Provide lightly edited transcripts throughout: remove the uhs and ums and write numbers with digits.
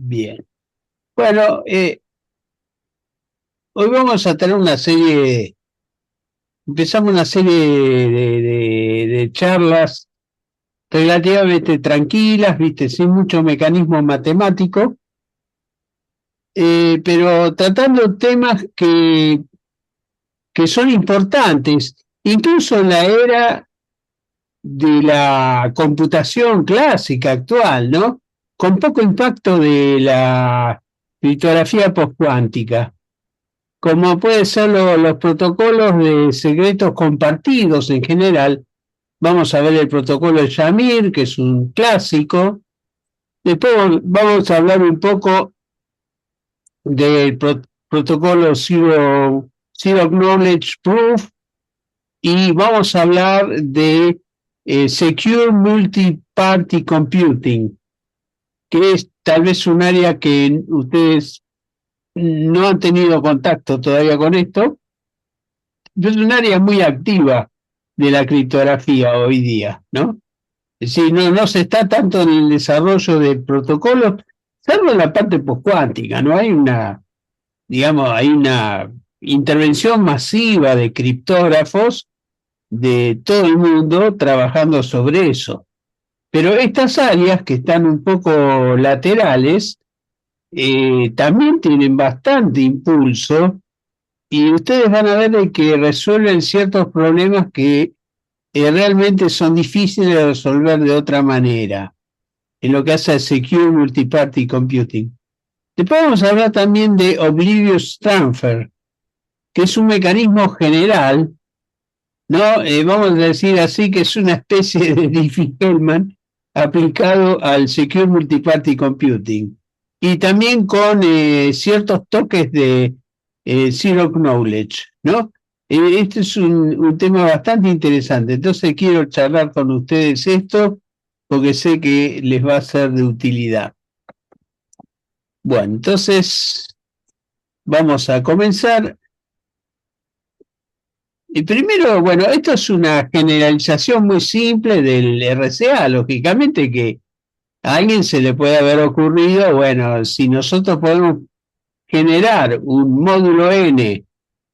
Bien. Bueno, hoy vamos a tener una serie, empezamos una serie de charlas relativamente tranquilas, viste, sin mucho mecanismo matemático, pero tratando temas que son importantes, incluso en la era de la computación clásica actual, ¿no? Con poco impacto de la criptografía postcuántica, como pueden ser los protocolos de secretos compartidos en general. Vamos a ver el protocolo de Shamir, que es un clásico. Después vamos a hablar un poco del protocolo Zero Knowledge Proof y vamos a hablar de Secure Multi-Party Computing, que es tal vez un área que ustedes no han tenido contacto todavía con esto. Es un área muy activa de la criptografía hoy día, ¿no? Es decir, no se está tanto en el desarrollo de protocolos, salvo en la parte postcuántica, ¿no? Hay una intervención masiva de criptógrafos de todo el mundo trabajando sobre eso. Pero estas áreas que están un poco laterales también tienen bastante impulso y ustedes van a ver de que resuelven ciertos problemas que realmente son difíciles de resolver de otra manera, en lo que hace a Secure Multiparty Computing. Después vamos a hablar también de Oblivious Transfer, que es un mecanismo general, ¿no? Vamos a decir así que es una especie de Diffie-Hellman aplicado al Secure Multiparty Computing. Y también con ciertos toques de Zero Knowledge, ¿no? Este es un tema bastante interesante, entonces quiero charlar con ustedes esto porque sé que les va a ser de utilidad. Bueno, entonces vamos a comenzar. Y primero, bueno, esto es una generalización muy simple del RCA, lógicamente que a alguien se le puede haber ocurrido, bueno, si nosotros podemos generar un módulo n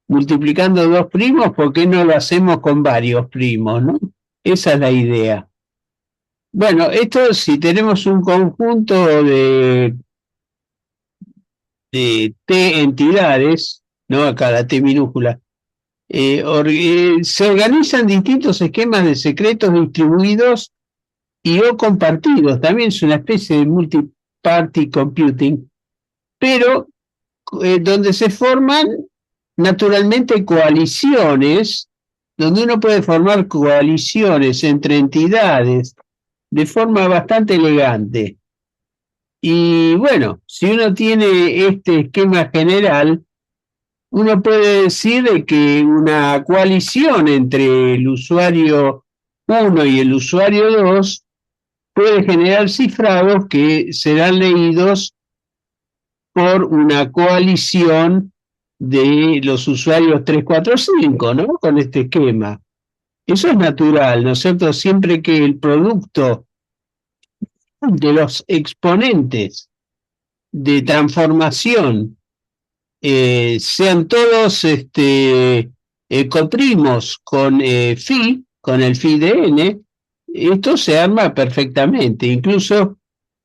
multiplicando dos primos, ¿por qué no lo hacemos con varios primos, no? Esa es la idea. Bueno, esto si tenemos un conjunto de T entidades, ¿no? Acá la T minúscula, se organizan distintos esquemas de secretos distribuidos y o compartidos. También es una especie de multi-party computing, pero donde se forman naturalmente coaliciones, donde uno puede formar coaliciones entre entidades de forma bastante elegante. Y bueno, si uno tiene este esquema general, uno puede decir de que una coalición entre el usuario uno y el usuario 2 puede generar cifrados que serán leídos por una coalición de los usuarios 3 4 5, ¿no? Con este esquema. Eso es natural, ¿no es cierto? Siempre que el producto de los exponentes de transformación sean todos coprimos con phi, con el phi de n, esto se arma perfectamente. Incluso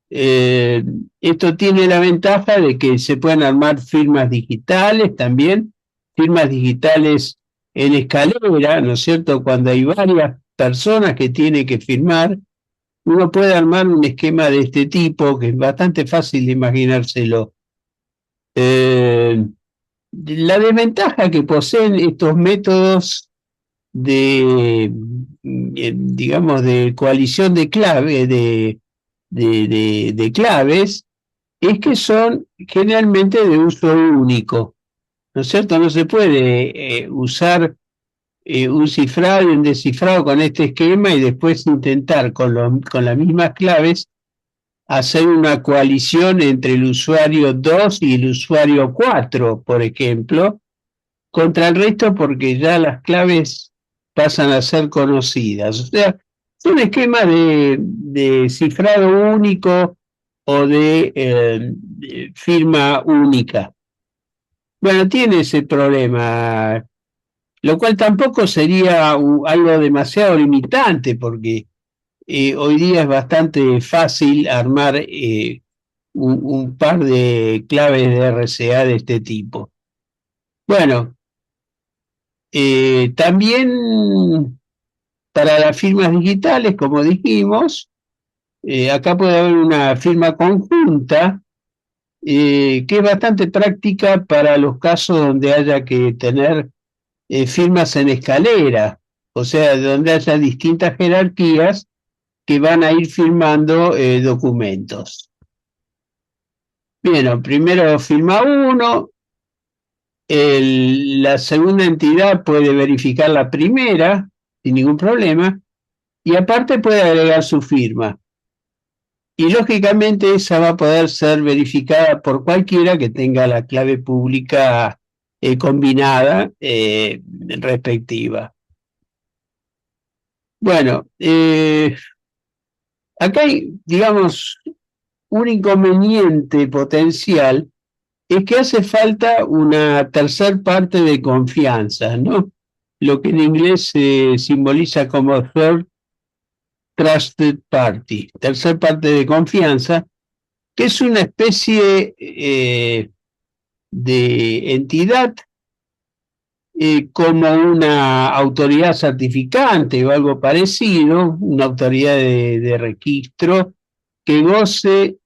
eh, esto tiene la ventaja de que se pueden armar firmas digitales también, firmas digitales en escalera, ¿no es cierto? Cuando hay varias personas que tienen que firmar, uno puede armar un esquema de este tipo que es bastante fácil de imaginárselo. Eh, la desventaja que poseen estos métodos digamos, de coalición de clave, de claves, es que son generalmente de uso único, ¿no es cierto? No se puede usar un cifrado y un descifrado con este esquema y después intentar con las mismas claves hacer una coalición entre el usuario 2 y el usuario 4, por ejemplo, contra el resto porque ya las claves pasan a ser conocidas. O sea, es un esquema de cifrado único o de firma única. Bueno, tiene ese problema, lo cual tampoco sería algo demasiado limitante, porque hoy día es bastante fácil armar un par de claves de RCA de este tipo. Bueno, también para las firmas digitales, como dijimos, acá puede haber una firma conjunta que es bastante práctica para los casos donde haya que tener firmas en escalera, o sea, donde haya distintas jerarquías que van a ir firmando documentos. Bien, primero firma uno, la segunda entidad puede verificar la primera sin ningún problema y aparte puede agregar su firma. Y lógicamente esa va a poder ser verificada por cualquiera que tenga la clave pública combinada respectiva. Bueno, acá hay, digamos, un inconveniente potencial, es que hace falta una tercer parte de confianza, ¿no? Lo que en inglés se simboliza como third trusted party, tercer parte de confianza, que es una especie de entidad como una autoridad certificante o algo parecido, una autoridad de registro que goce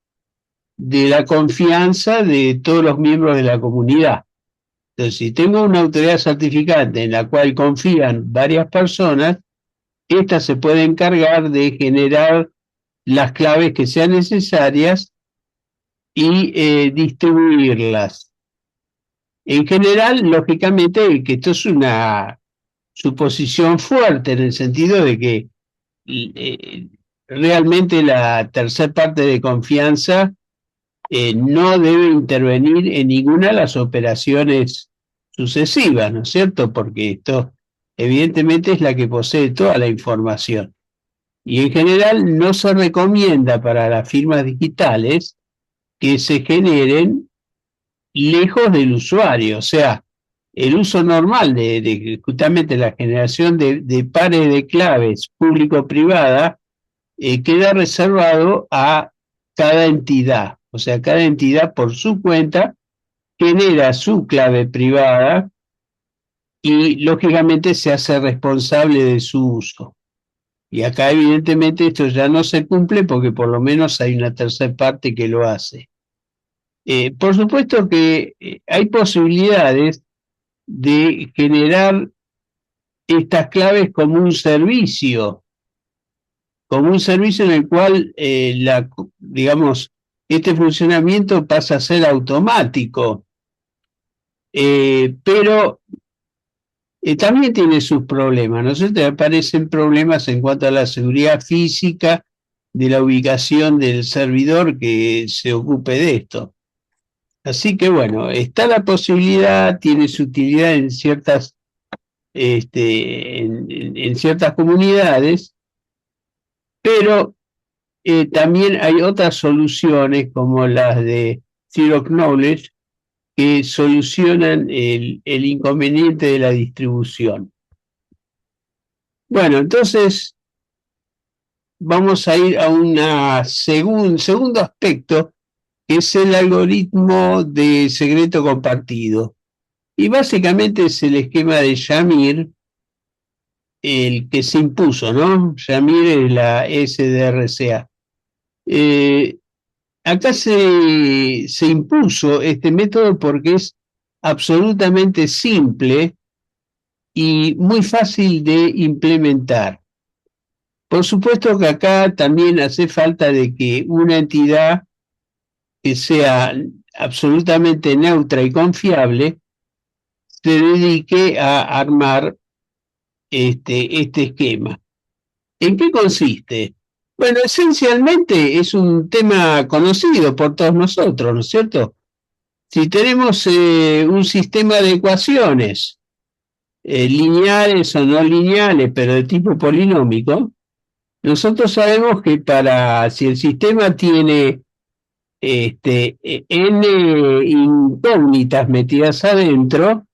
de la confianza de todos los miembros de la comunidad. Entonces, si tengo una autoridad certificante en la cual confían varias personas, esta se puede encargar de generar las claves que sean necesarias y distribuirlas. En general, lógicamente, que esto es una suposición fuerte en el sentido de que eh, realmente la tercera parte de confianza no debe intervenir en ninguna de las operaciones sucesivas, ¿no es cierto? Porque esto evidentemente es la que posee toda la información. Y en general no se recomienda para las firmas digitales que se generen lejos del usuario, o sea, el uso normal de justamente la generación de pares de claves público-privada queda reservado a cada entidad. O sea, cada entidad por su cuenta genera su clave privada y lógicamente se hace responsable de su uso. Y acá evidentemente esto ya no se cumple porque por lo menos hay una tercera parte que lo hace. Por supuesto que hay posibilidades de generar estas claves como un servicio en el cual, digamos, este funcionamiento pasa a ser automático, pero también tiene sus problemas, ¿no es cierto? Aparecen problemas en cuanto a la seguridad física de la ubicación del servidor que se ocupe de esto. Así que bueno, está la posibilidad, tiene su utilidad en ciertas, en ciertas comunidades, pero también hay otras soluciones como las de Zero Knowledge que solucionan el inconveniente de la distribución. Bueno, entonces vamos a ir a un segundo aspecto, que es el algoritmo de secreto compartido. Y básicamente es el esquema de Shamir, el que se impuso, ¿no? Shamir es la SDRCA. Acá se impuso este método porque es absolutamente simple y muy fácil de implementar. Por supuesto que acá también hace falta de que una entidad que sea absolutamente neutra y confiable se dedique a armar este esquema. ¿En qué consiste? Bueno, esencialmente es un tema conocido por todos nosotros, ¿no es cierto? Si tenemos un sistema de ecuaciones lineales o no lineales, pero de tipo polinómico, nosotros sabemos que si el sistema tiene n incógnitas metidas adentro,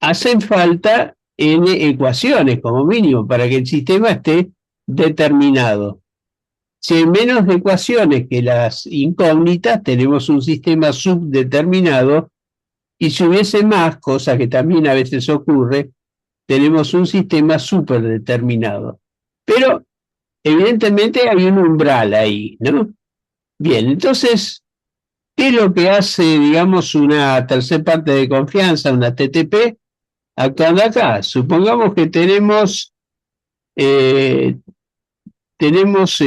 hacen falta n ecuaciones como mínimo para que el sistema esté determinado. Si hay menos ecuaciones que las incógnitas, tenemos un sistema subdeterminado, y si hubiese más, cosa que también a veces ocurre, tenemos un sistema superdeterminado. Pero evidentemente hay un umbral ahí, ¿no? Bien, entonces, ¿qué es lo que hace, digamos, una tercera parte de confianza, una TTP, actuando acá? Supongamos que eh, tenemos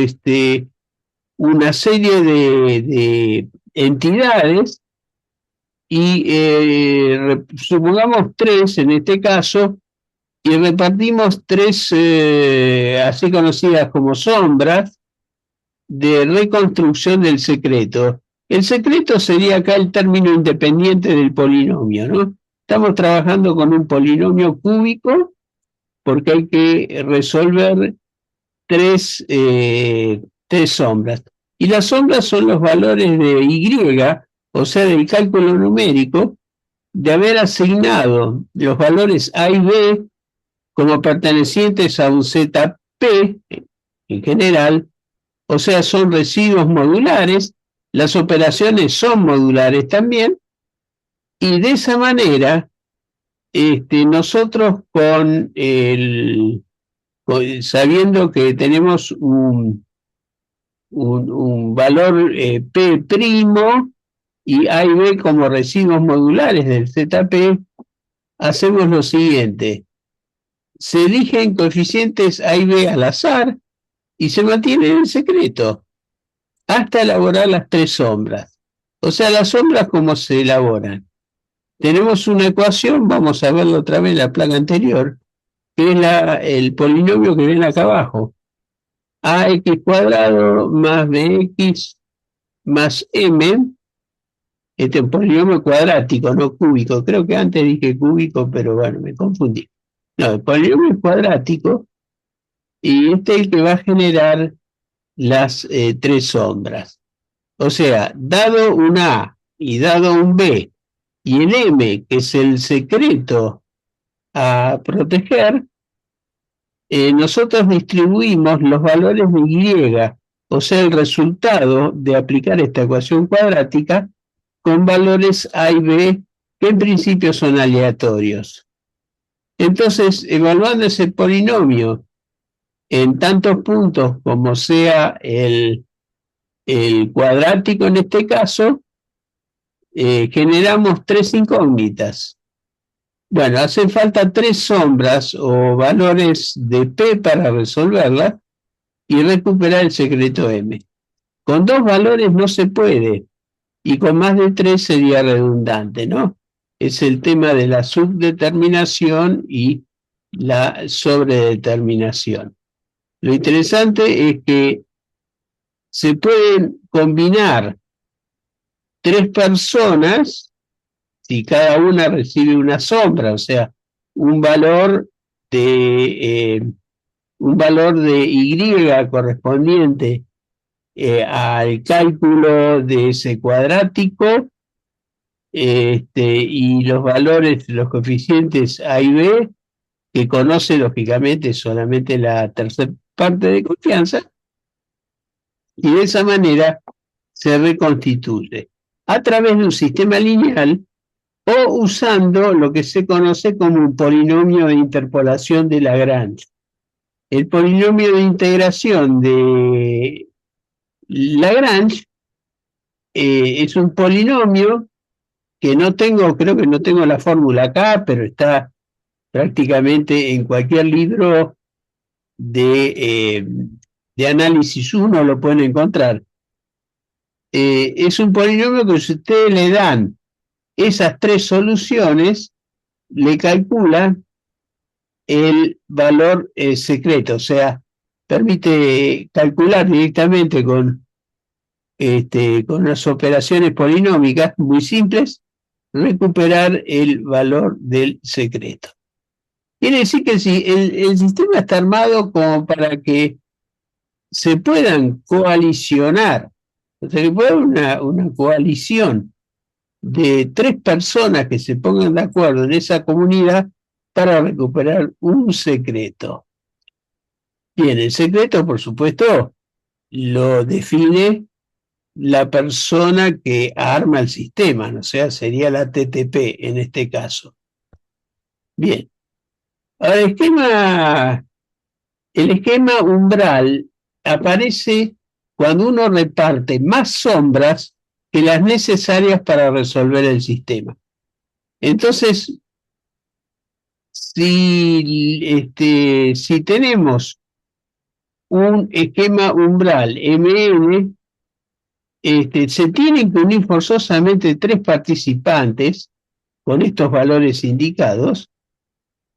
una serie de entidades y supongamos tres en este caso, y repartimos tres así conocidas como sombras de reconstrucción del secreto. El secreto sería acá el término independiente del polinomio, ¿no? Estamos trabajando con un polinomio cúbico porque hay que resolver tres sombras. Y las sombras son los valores de Y, o sea, del cálculo numérico, de haber asignado los valores A y B como pertenecientes a un ZP en general, o sea, son residuos modulares, las operaciones son modulares también, y de esa manera, nosotros sabiendo que tenemos un valor P' y A y B como residuos modulares del ZP, hacemos lo siguiente. Se eligen coeficientes A y B al azar y se mantiene en secreto hasta elaborar las tres sombras. O sea, las sombras, ¿cómo se elaboran? Tenemos una ecuación, vamos a verlo otra vez en la placa anterior, que es el polinomio que ven acá abajo. Ax cuadrado más bx más m, este es un polinomio cuadrático, no cúbico. Creo que antes dije cúbico, pero bueno, me confundí. No, el polinomio es cuadrático y este es el que va a generar las tres sombras. O sea, dado un A y dado un B y el M, que es el secreto a proteger, nosotros distribuimos los valores de Y, o sea, el resultado de aplicar esta ecuación cuadrática con valores A y B que en principio son aleatorios. Entonces, evaluando ese polinomio en tantos puntos como sea el cuadrático en este caso, generamos tres incógnitas. Bueno, hacen falta tres sombras o valores de P para resolverlas y recuperar el secreto M. Con dos valores no se puede y con más de tres sería redundante, ¿no? Es el tema de la subdeterminación y la sobredeterminación. Lo interesante es que se pueden combinar tres personas si cada una recibe una sombra, o sea, un valor de, eh, un valor de Y correspondiente al cálculo de ese cuadrático, y los valores, los coeficientes A y B, que conoce lógicamente solamente la tercera parte de confianza, y de esa manera se reconstituye a través de un sistema lineal o usando lo que se conoce como un polinomio de interpolación de Lagrange. El polinomio de integración de Lagrange es un polinomio que no tengo, creo que no tengo la fórmula acá, pero está prácticamente en cualquier libro de, de análisis 1 lo pueden encontrar. Es un polinomio que si ustedes le dan esas tres soluciones, le calcula el valor secreto, o sea, permite calcular directamente con unas operaciones polinómicas muy simples, recuperar el valor del secreto. Quiere decir que si el sistema está armado como para que se puedan coalicionar O sea que puede haber una coalición de tres personas que se pongan de acuerdo en esa comunidad para recuperar un secreto. Bien, el secreto, por supuesto, lo define la persona que arma el sistema, ¿no? O sea, sería la TTP en este caso. Bien, ahora el esquema umbral aparece cuando uno reparte más sombras que las necesarias para resolver el sistema. Entonces, si tenemos un esquema umbral MN, se tienen que unir forzosamente tres participantes con estos valores indicados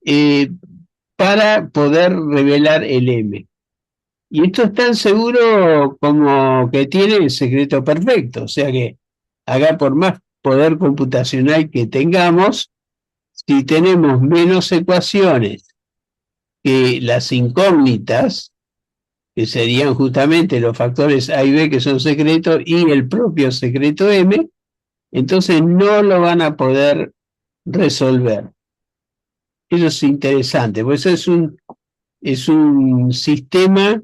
eh, para poder revelar el M. Y esto es tan seguro como que tiene el secreto perfecto, o sea que acá por más poder computacional que tengamos, si tenemos menos ecuaciones que las incógnitas, que serían justamente los factores A y B que son secretos y el propio secreto M, entonces no lo van a poder resolver. Eso es interesante, pues es un sistema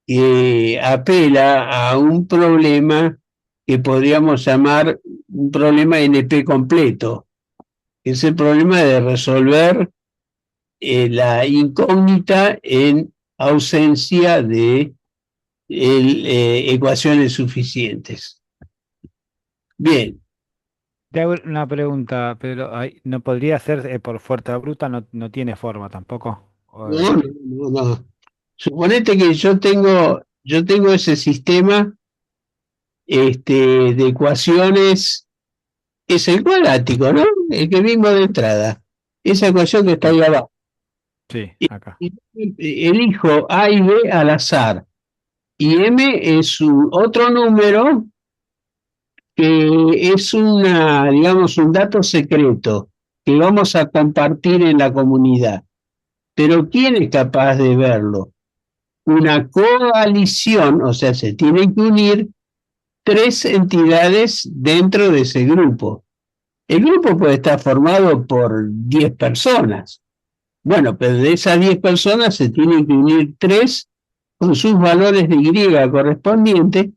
que apela a un problema que podríamos llamar un problema NP completo, que es el problema de resolver la incógnita en ausencia de ecuaciones suficientes. Bien. Te hago una pregunta, pero no podría ser por fuerza bruta, no, no tiene forma tampoco. No, no, no, no. Suponete que yo tengo ese sistema de ecuaciones, es el cuadrático, ¿no? El que vimos de entrada. Esa ecuación que está Sí, ahí abajo. sí, Y- acá. Elijo A y B al azar. Y M es otro número que es digamos, un dato secreto que vamos a compartir en la comunidad. Pero ¿quién es capaz de verlo? Una coalición, o sea, se tienen que unir tres entidades dentro de ese grupo. El grupo puede estar formado por 10 personas. Bueno, pero de esas 10 personas se tienen que unir tres con sus valores de Y correspondientes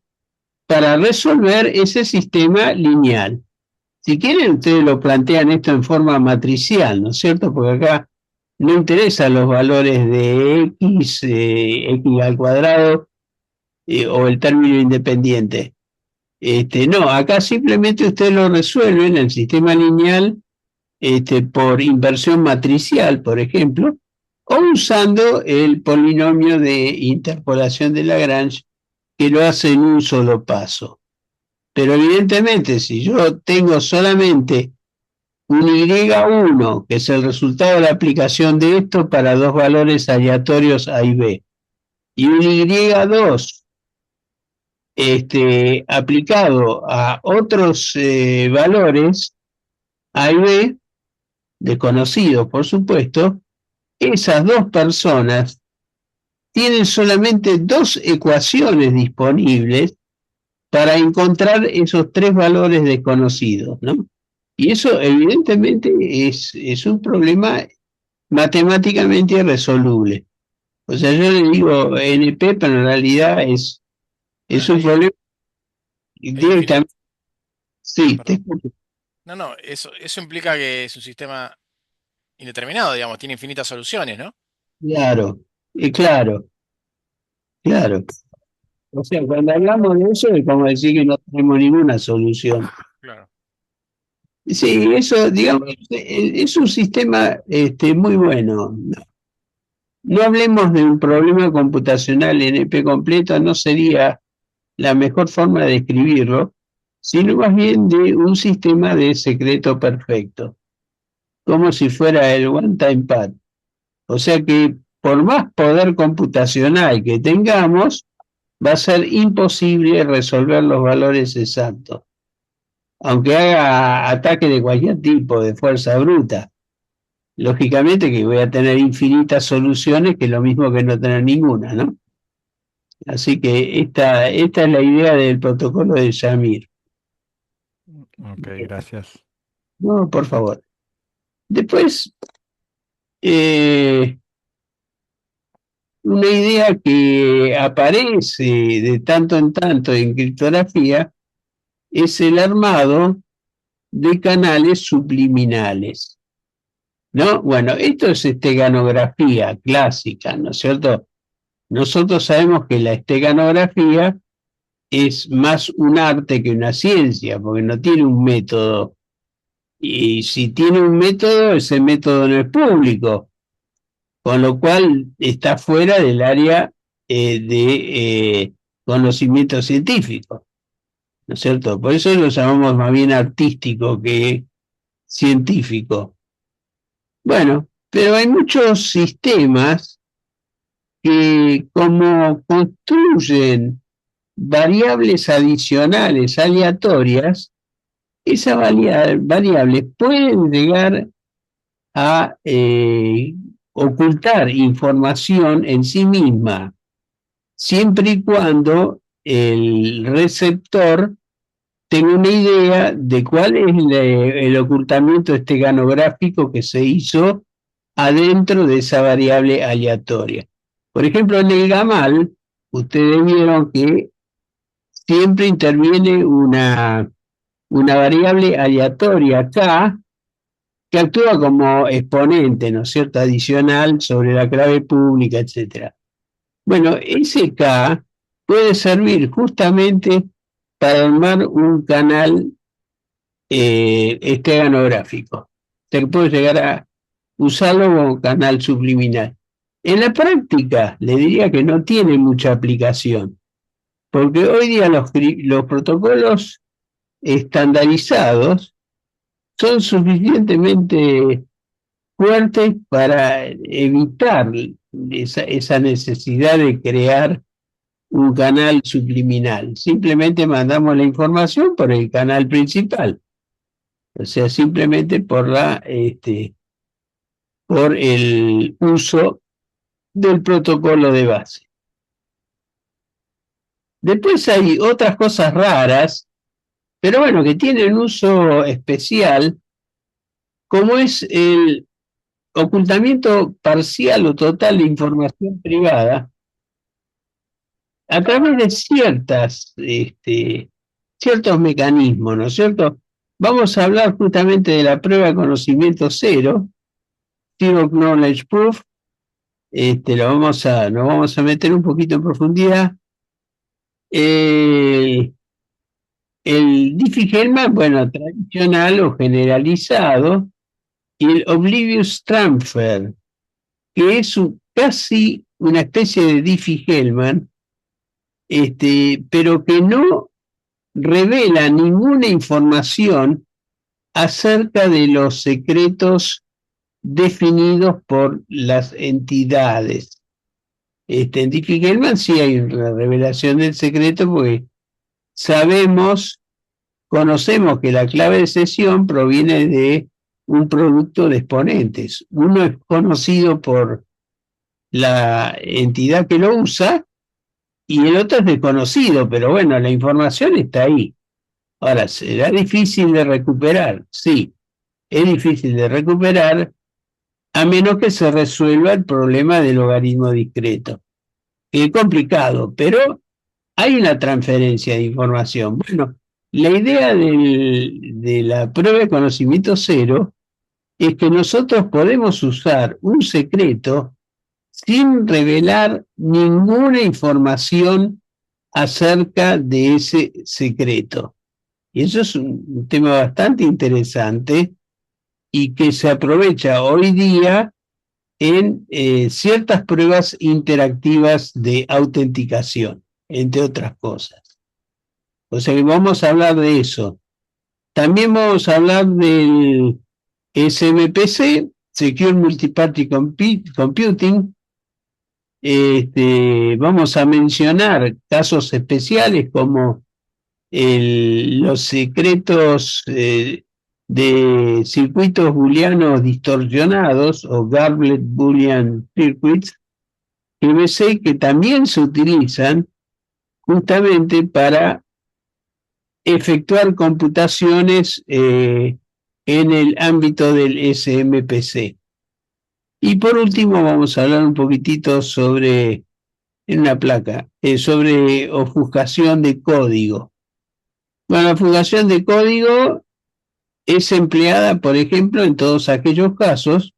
para resolver ese sistema lineal. Si quieren, ustedes lo plantean esto en forma matricial, ¿no es cierto? Porque acá no interesan los valores de x al cuadrado o el término independiente. No, acá simplemente ustedes lo resuelven en el sistema lineal por inversión matricial, por ejemplo, o usando el polinomio de interpolación de Lagrange, que lo hace en un solo paso. Pero evidentemente, si yo tengo solamente un Y1, que es el resultado de la aplicación de esto para dos valores aleatorios A y B, y un Y2 aplicado a otros valores A y B, desconocidos por supuesto, esas dos personas tienen solamente dos ecuaciones disponibles para encontrar esos tres valores desconocidos, ¿no? Y eso evidentemente es un problema matemáticamente irresoluble. O sea, yo le digo NP, pero en realidad es un problema Es infinito. directamente. Sí, Perdón. No, no, eso implica que es un sistema indeterminado, digamos, tiene infinitas soluciones, ¿no? claro, claro, claro. O sea, cuando hablamos de eso es como decir que no tenemos ninguna solución. Claro. Sí, eso, digamos, es un sistema muy bueno. No hablemos de un problema computacional NP completo, no sería la mejor forma de describirlo, sino más bien de un sistema de secreto perfecto, como si fuera el One Time Pad. O sea que por más poder computacional que tengamos, va a ser imposible resolver los valores exactos, aunque haga ataque de cualquier tipo, de fuerza bruta. Lógicamente que voy a tener infinitas soluciones, que es lo mismo que no tener ninguna, ¿no? Así que esta es la idea del protocolo de Shamir. Ok, gracias. No, por favor. Después, eh, una idea que aparece de tanto en tanto en criptografía es el armado de canales subliminales, ¿no? Bueno, esto es esteganografía clásica, ¿no es cierto? Nosotros sabemos que la esteganografía es más un arte que una ciencia, porque no tiene un método. Y si tiene un método, ese método no es público, con lo cual está fuera del área de conocimiento científico, ¿no es cierto? Por eso lo llamamos más bien artístico que científico. Bueno, pero hay muchos sistemas que como construyen variables adicionales aleatorias, esas variables pueden llegar a ocultar información en sí misma, siempre y cuando el receptor tenga una idea de cuál es el ocultamiento esteganográfico que se hizo adentro de esa variable aleatoria. Por ejemplo, en el gamal, ustedes vieron que siempre interviene una variable aleatoria K que actúa como exponente, ¿no es cierto?, adicional sobre la clave pública, etcétera. Bueno, ese K puede servir justamente para armar un canal esteganográfico. Se puede llegar a usarlo como canal subliminal. En la práctica, le diría que no tiene mucha aplicación, porque hoy día los protocolos estandarizados son suficientemente fuertes para evitar esa necesidad de crear un canal subliminal. Simplemente mandamos la información por el canal principal, o sea, simplemente por el uso del protocolo de base. Después hay otras cosas raras, pero bueno, que tienen uso especial, como es el ocultamiento parcial o total de información privada a través de ciertos mecanismos, ¿no es cierto? Vamos a hablar justamente de la prueba de conocimiento cero, Zero Knowledge Proof. Nos vamos a meter un poquito en profundidad. El Diffie-Hellman, bueno, tradicional o generalizado, y el Oblivious Transfer, que es casi una especie de Diffie-Hellman, pero que no revela ninguna información acerca de los secretos definidos por las entidades. En Diffie-Hellman sí hay una revelación del secreto porque conocemos que la clave de sesión proviene de un producto de exponentes. Uno es conocido por la entidad que lo usa y el otro es desconocido, pero bueno, la información está ahí. Ahora, ¿será difícil de recuperar? Sí, es difícil de recuperar a menos que se resuelva el problema del logaritmo discreto. Es complicado, pero hay una transferencia de información. Bueno, la idea de la prueba de conocimiento cero es que nosotros podemos usar un secreto sin revelar ninguna información acerca de ese secreto. Y eso es un tema bastante interesante y que se aprovecha hoy día en ciertas pruebas interactivas de autenticación, entre otras cosas. O sea que vamos a hablar de eso. También vamos a hablar del SMPC, Secure Multiparty Computing. Vamos a mencionar casos especiales como los secretos de circuitos booleanos distorsionados o Garbled Boolean Circuits, GBC que también se utilizan justamente para efectuar computaciones en el ámbito del SMPC. Y por último vamos a hablar un poquitito sobre, en una placa, sobre ofuscación de código. Bueno, la ofuscación de código es empleada, por ejemplo, en todos aquellos casos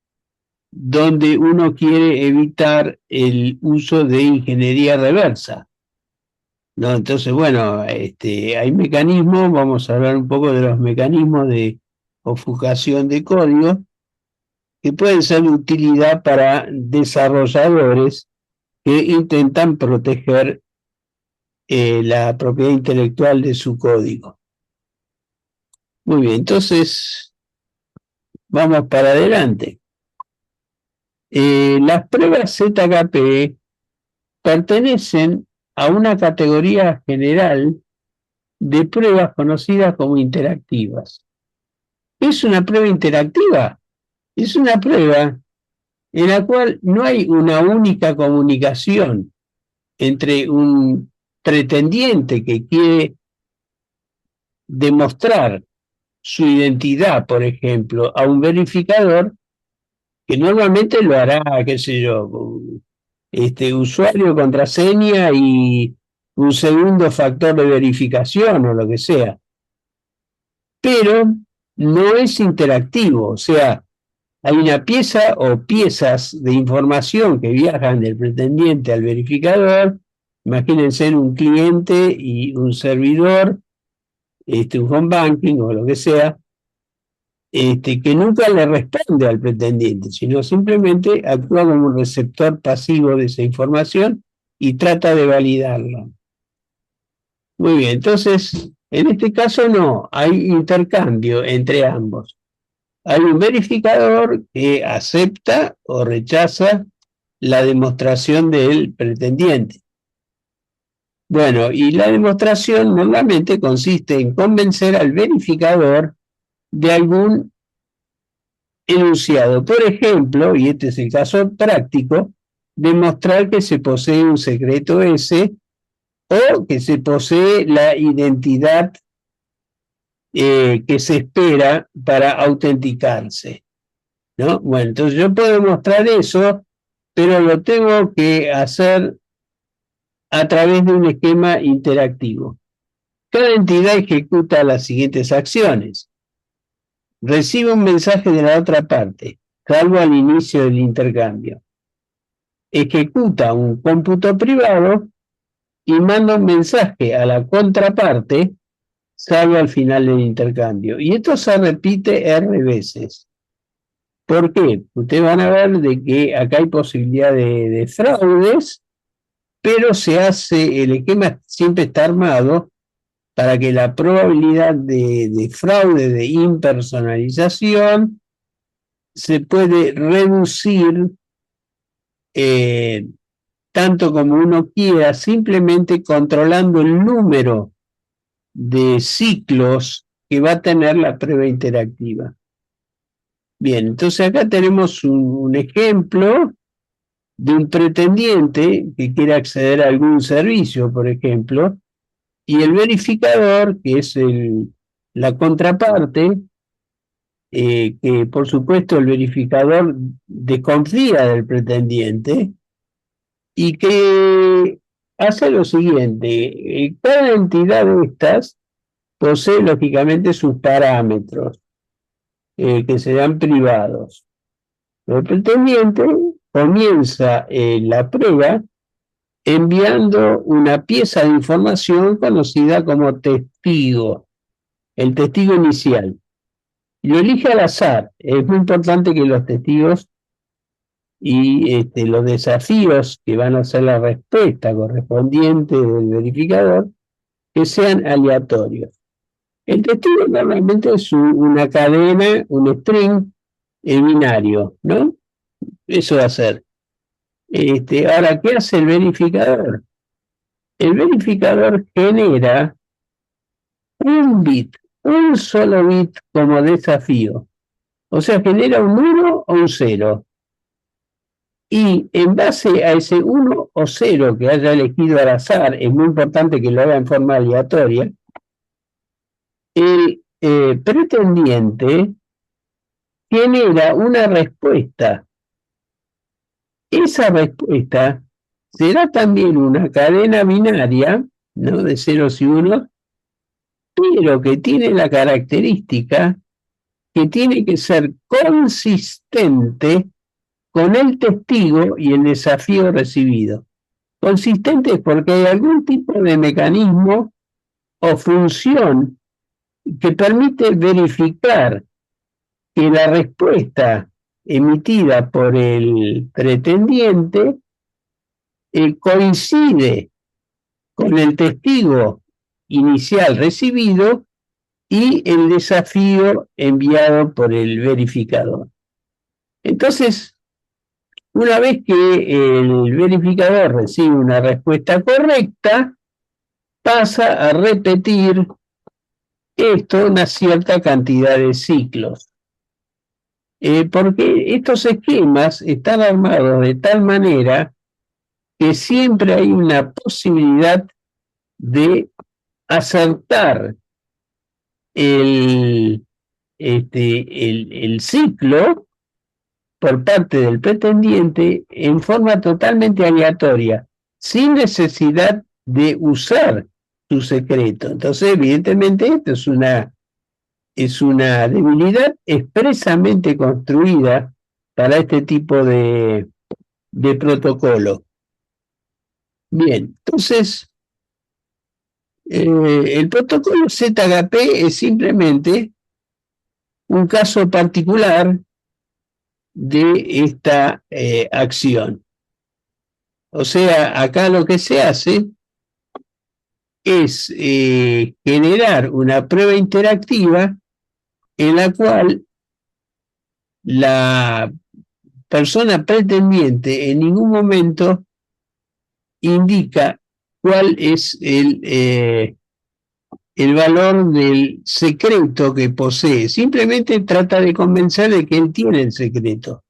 donde uno quiere evitar el uso de ingeniería reversa, ¿no? Entonces, bueno, hay mecanismos, vamos a hablar un poco de los mecanismos de ofuscación de código que pueden ser de utilidad para desarrolladores que intentan proteger la propiedad intelectual de su código. Muy bien, entonces vamos para adelante. Las pruebas ZKP pertenecen a una categoría general de pruebas conocidas como interactivas. ¿Es una prueba interactiva? Es una prueba en la cual no hay una única comunicación entre un pretendiente que quiere demostrar su identidad, por ejemplo, a un verificador, que normalmente lo hará, qué sé yo, usuario, contraseña y un segundo factor de verificación o lo que sea. Pero no es interactivo, o sea, hay una pieza o piezas de información que viajan del pretendiente al verificador. Imagínense un cliente y un servidor, un home banking o lo que sea, que nunca le responde al pretendiente, sino simplemente actúa como un receptor pasivo de esa información y trata de validarla. Muy bien, entonces, en este caso no, hay intercambio entre ambos. Hay un verificador que acepta o rechaza la demostración del pretendiente. Bueno, y la demostración normalmente consiste en convencer al verificador de algún enunciado. Por ejemplo, y este es el caso práctico, demostrar que se posee un secreto S o que se posee la identidad que se espera para autenticarse, ¿no? Bueno, entonces yo puedo mostrar eso, pero lo tengo que hacer a través de un esquema interactivo. Cada entidad ejecuta las siguientes acciones. Recibe un mensaje de la otra parte, salvo al inicio del intercambio. Ejecuta un cómputo privado y manda un mensaje a la contraparte, salvo al final del intercambio. Y esto se repite R veces. ¿Por qué? Ustedes van a ver de que acá hay posibilidad de fraudes, pero se hace, el esquema siempre está armado para que la probabilidad de fraude, de impersonalización, se puede reducir tanto como uno quiera, simplemente controlando el número de ciclos que va a tener la prueba interactiva. Bien, entonces acá tenemos un ejemplo de un pretendiente que quiere acceder a algún servicio, por ejemplo, y el verificador, que es la contraparte, que por supuesto el verificador desconfía del pretendiente y que hace lo siguiente: cada entidad de estas posee lógicamente sus parámetros, que serán privados. El pretendiente comienza la prueba enviando una pieza de información conocida como testigo, el testigo inicial. Lo elige al azar. Es muy importante que los testigos y los desafíos que van a ser la respuesta correspondiente del verificador, que sean aleatorios. El testigo normalmente es una cadena, un string binario, ¿no? Eso va a ser. Ahora, ¿qué hace el verificador? El verificador genera un bit, un solo bit como desafío. O sea, genera un 1 o un 0. y en base a ese 1 o 0 que haya elegido al azar, es muy importante que lo haga en forma aleatoria, el pretendiente genera una respuesta. Esa respuesta será también una cadena binaria, ¿no?, de ceros y unos, pero que tiene la característica que tiene que ser consistente con el testigo y el desafío recibido. Consistente porque hay algún tipo de mecanismo o función que permite verificar que la respuesta emitida por el pretendiente coincide con el testigo inicial recibido y el desafío enviado por el verificador. Entonces, una vez que el verificador recibe una respuesta correcta, pasa a repetir esto una cierta cantidad de ciclos. Porque estos esquemas están armados de tal manera que siempre hay una posibilidad de acertar el ciclo por parte del pretendiente en forma totalmente aleatoria, sin necesidad de usar su secreto. Entonces, evidentemente, esto es una debilidad expresamente construida para este tipo de protocolo. Bien, entonces, el protocolo ZHP es simplemente un caso particular de esta acción. O sea, acá lo que se hace es generar una prueba interactiva en la cual la persona pretendiente en ningún momento indica cuál es el valor del secreto que posee. Simplemente trata de convencer de que él tiene el secreto.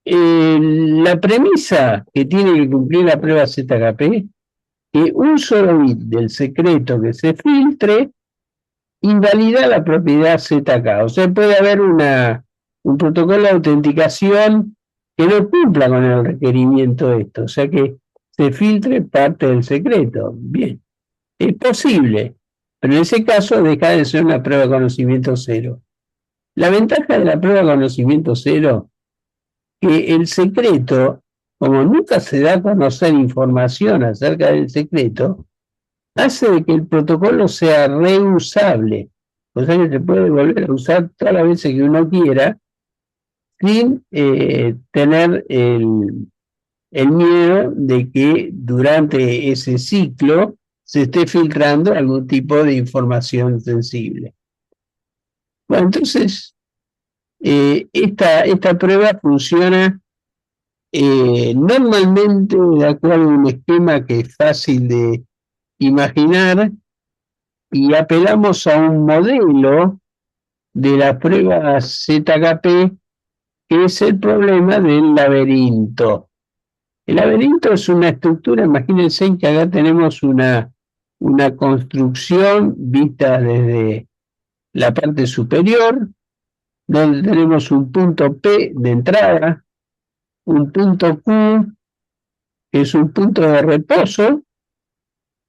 La premisa que tiene que cumplir la prueba ZKP, que un solo bit del secreto que se filtre invalida la propiedad ZK. O sea, puede haber un protocolo de autenticación que no cumpla con el requerimiento de esto, o sea que se filtre parte del secreto. Bien, es posible, pero en ese caso deja de ser una prueba de conocimiento cero. La ventaja de la prueba de conocimiento cero, que el secreto, como nunca se da a conocer información acerca del secreto, hace de que el protocolo sea reusable, o sea que se puede volver a usar todas las veces que uno quiera, sin tener el miedo de que durante ese ciclo se esté filtrando algún tipo de información sensible. Bueno, entonces, esta prueba funciona normalmente de acuerdo a un esquema que es fácil de imaginar, y apelamos a un modelo de la prueba ZKP, que es el problema del laberinto. El laberinto es una estructura, imagínense que acá tenemos una construcción vista desde la parte superior, donde tenemos un punto P de entrada, un punto Q, que es un punto de reposo,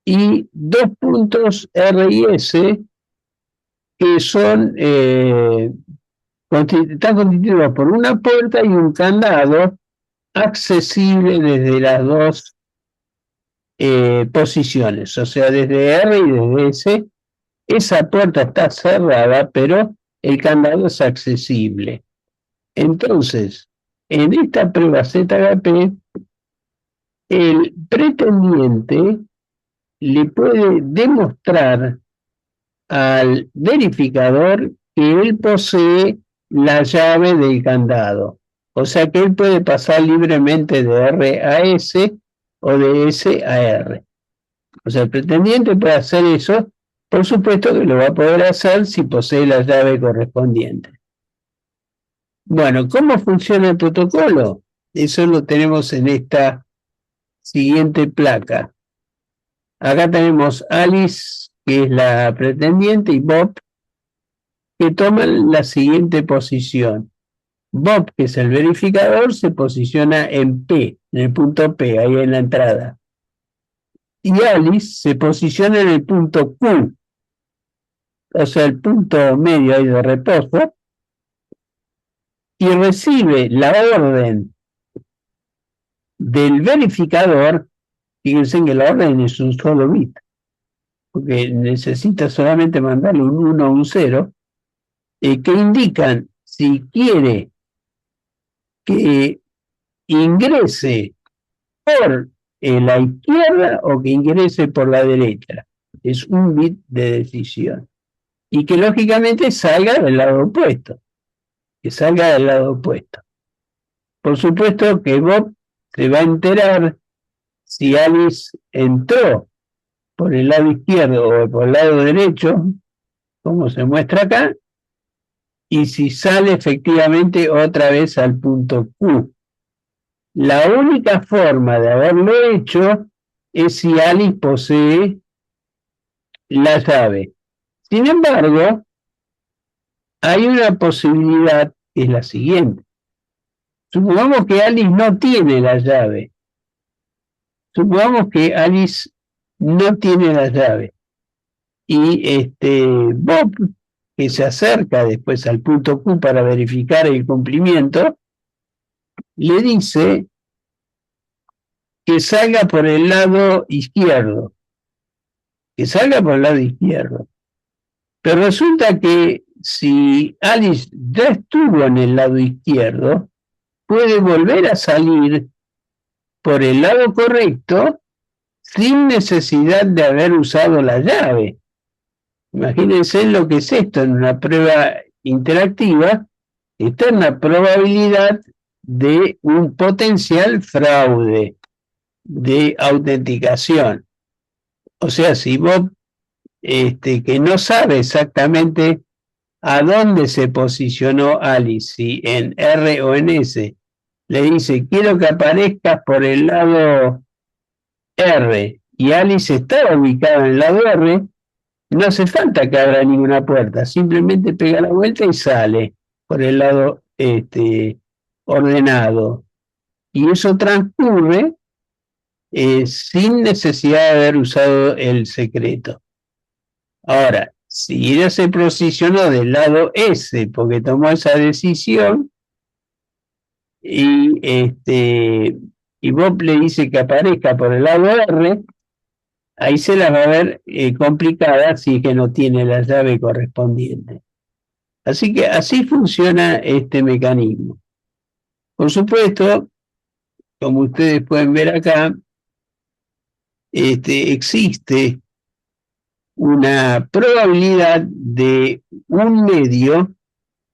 y dos puntos R y S, que son, están constituidos por una puerta y un candado accesible desde las dos posiciones, o sea, desde R y desde S. Esa puerta está cerrada, pero el candado es accesible. Entonces, en esta prueba ZHP, el pretendiente le puede demostrar al verificador que él posee la llave del candado. O sea que él puede pasar libremente de R a S o de S a R. O sea, el pretendiente puede hacer eso. Por supuesto que lo va a poder hacer si posee la llave correspondiente. Bueno, ¿cómo funciona el protocolo? Eso lo tenemos en esta siguiente placa. Acá tenemos Alice, que es la pretendiente, y Bob, que toman la siguiente posición. Bob, que es el verificador, se posiciona en P, en el punto P, ahí en la entrada. Y Alice se posiciona en el punto Q, o sea, el punto medio ahí de reposo, y recibe la orden del verificador. Fíjense que la orden es un solo bit, porque necesita solamente mandarle un 1 o un 0, que indican si quiere que ingrese por la izquierda o que ingrese por la derecha. Es un bit de decisión. Y que lógicamente salga del lado opuesto. Que salga del lado opuesto. Por supuesto que Bob se va a enterar si Alice entró por el lado izquierdo o por el lado derecho, como se muestra acá, y si sale efectivamente otra vez al punto Q. La única forma de haberlo hecho es si Alice posee la llave. Sin embargo, hay una posibilidad que es la siguiente. Supongamos que Alice no tiene la llave. Supongamos que Alice no tiene la llave. Y Bob, que se acerca después al punto Q para verificar el cumplimiento, le dice que salga por el lado izquierdo. Que salga por el lado izquierdo. Pero resulta que si Alice ya estuvo en el lado izquierdo, puede volver a salir por el lado correcto sin necesidad de haber usado la llave. Imagínense lo que es esto en una prueba interactiva. Está en la probabilidad de un potencial fraude de autenticación. O sea, si Bob, que no sabe exactamente a dónde se posicionó Alice, si en R o en S, le dice, quiero que aparezcas por el lado R, y Alice está ubicada en el lado R, no hace falta que abra ninguna puerta, simplemente pega la vuelta y sale por el lado ordenado. Y eso transcurre sin necesidad de haber usado el secreto. Ahora, si ella se posicionó del lado S porque tomó esa decisión y Bob le dice que aparezca por el lado R, ahí se la va a ver complicada si es que no tiene la llave correspondiente. Así que así funciona este mecanismo. Por supuesto, como ustedes pueden ver acá, existe una probabilidad de un medio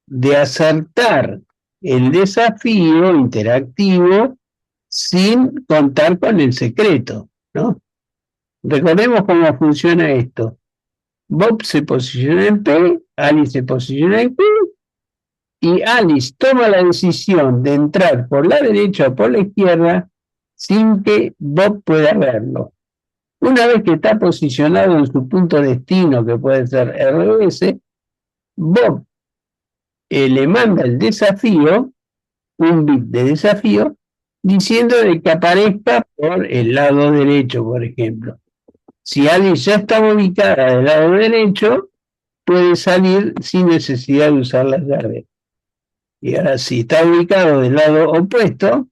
de acertar el desafío interactivo sin contar con el secreto, ¿no? Recordemos cómo funciona esto. Bob se posiciona en P, Alice se posiciona en Q, y Alice toma la decisión de entrar por la derecha o por la izquierda sin que Bob pueda verlo. Una vez que está posicionado en su punto destino, que puede ser RS, Bob le manda el desafío, un bit de desafío, diciendo de que aparezca por el lado derecho, por ejemplo. Si Alice ya está ubicada del lado derecho, puede salir sin necesidad de usar las llaves. Y ahora, si está ubicado del lado opuesto,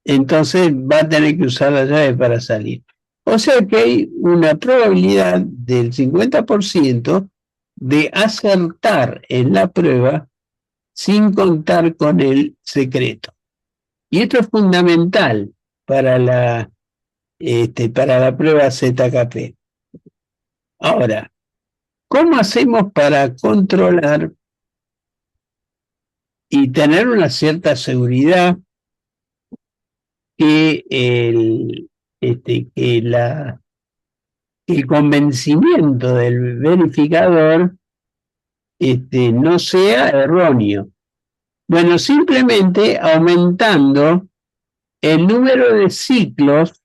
entonces va a tener que usar la llave para salir. O sea que hay una probabilidad del 50% de acertar en la prueba sin contar con el secreto. Y esto es fundamental para la prueba ZKP. Ahora, ¿cómo hacemos para controlar y tener una cierta seguridad que el convencimiento del verificador no sea erróneo? Bueno, simplemente aumentando el número de ciclos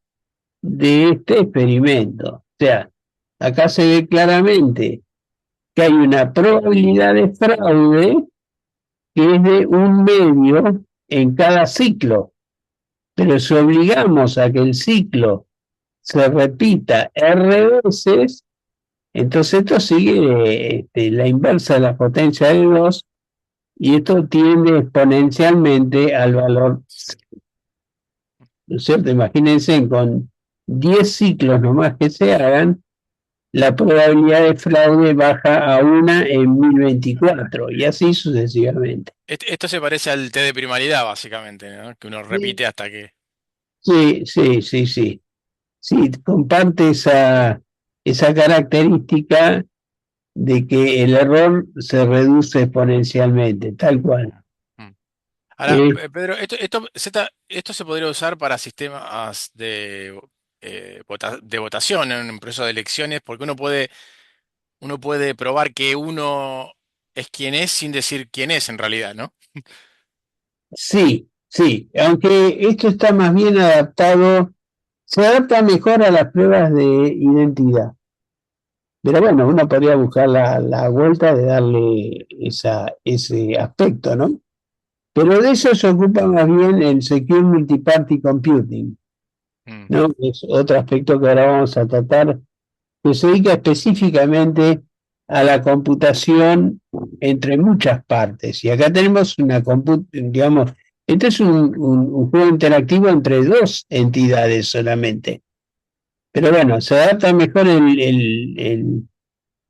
de este experimento. O sea, acá se ve claramente que hay una probabilidad de fraude que es de 1/2 en cada ciclo. Pero si obligamos a que el ciclo se repita R veces, entonces esto sigue la inversa de la potencia de 2 y esto tiende exponencialmente al valor, ¿no es cierto? Imagínense, con 10 ciclos nomás que se hagan, la probabilidad de fraude baja a 1 en 1024 y así sucesivamente. Esto se parece al test de primalidad, básicamente, ¿no? Que uno Sí, repite hasta que... sí, sí, sí, sí. Sí, comparte esa característica de que el error se reduce exponencialmente, tal cual. Mm. Ahora, Eh, Pedro, esto se podría usar para sistemas de votación en un proceso de elecciones, porque uno puede probar que uno es quien es sin decir quién es en realidad, ¿no? sí, sí, aunque esto está más bien adaptado, se adapta mejor a las pruebas de identidad. Pero bueno, uno podría buscar la vuelta de darle ese aspecto, ¿no? Pero de eso se ocupa más bien el Secure Multiparty Computing, Mm. ¿no? Es otro aspecto que ahora vamos a tratar, que se dedica específicamente a la computación entre muchas partes. Y acá tenemos digamos, este es un juego interactivo entre dos entidades solamente. Pero bueno, se adapta mejor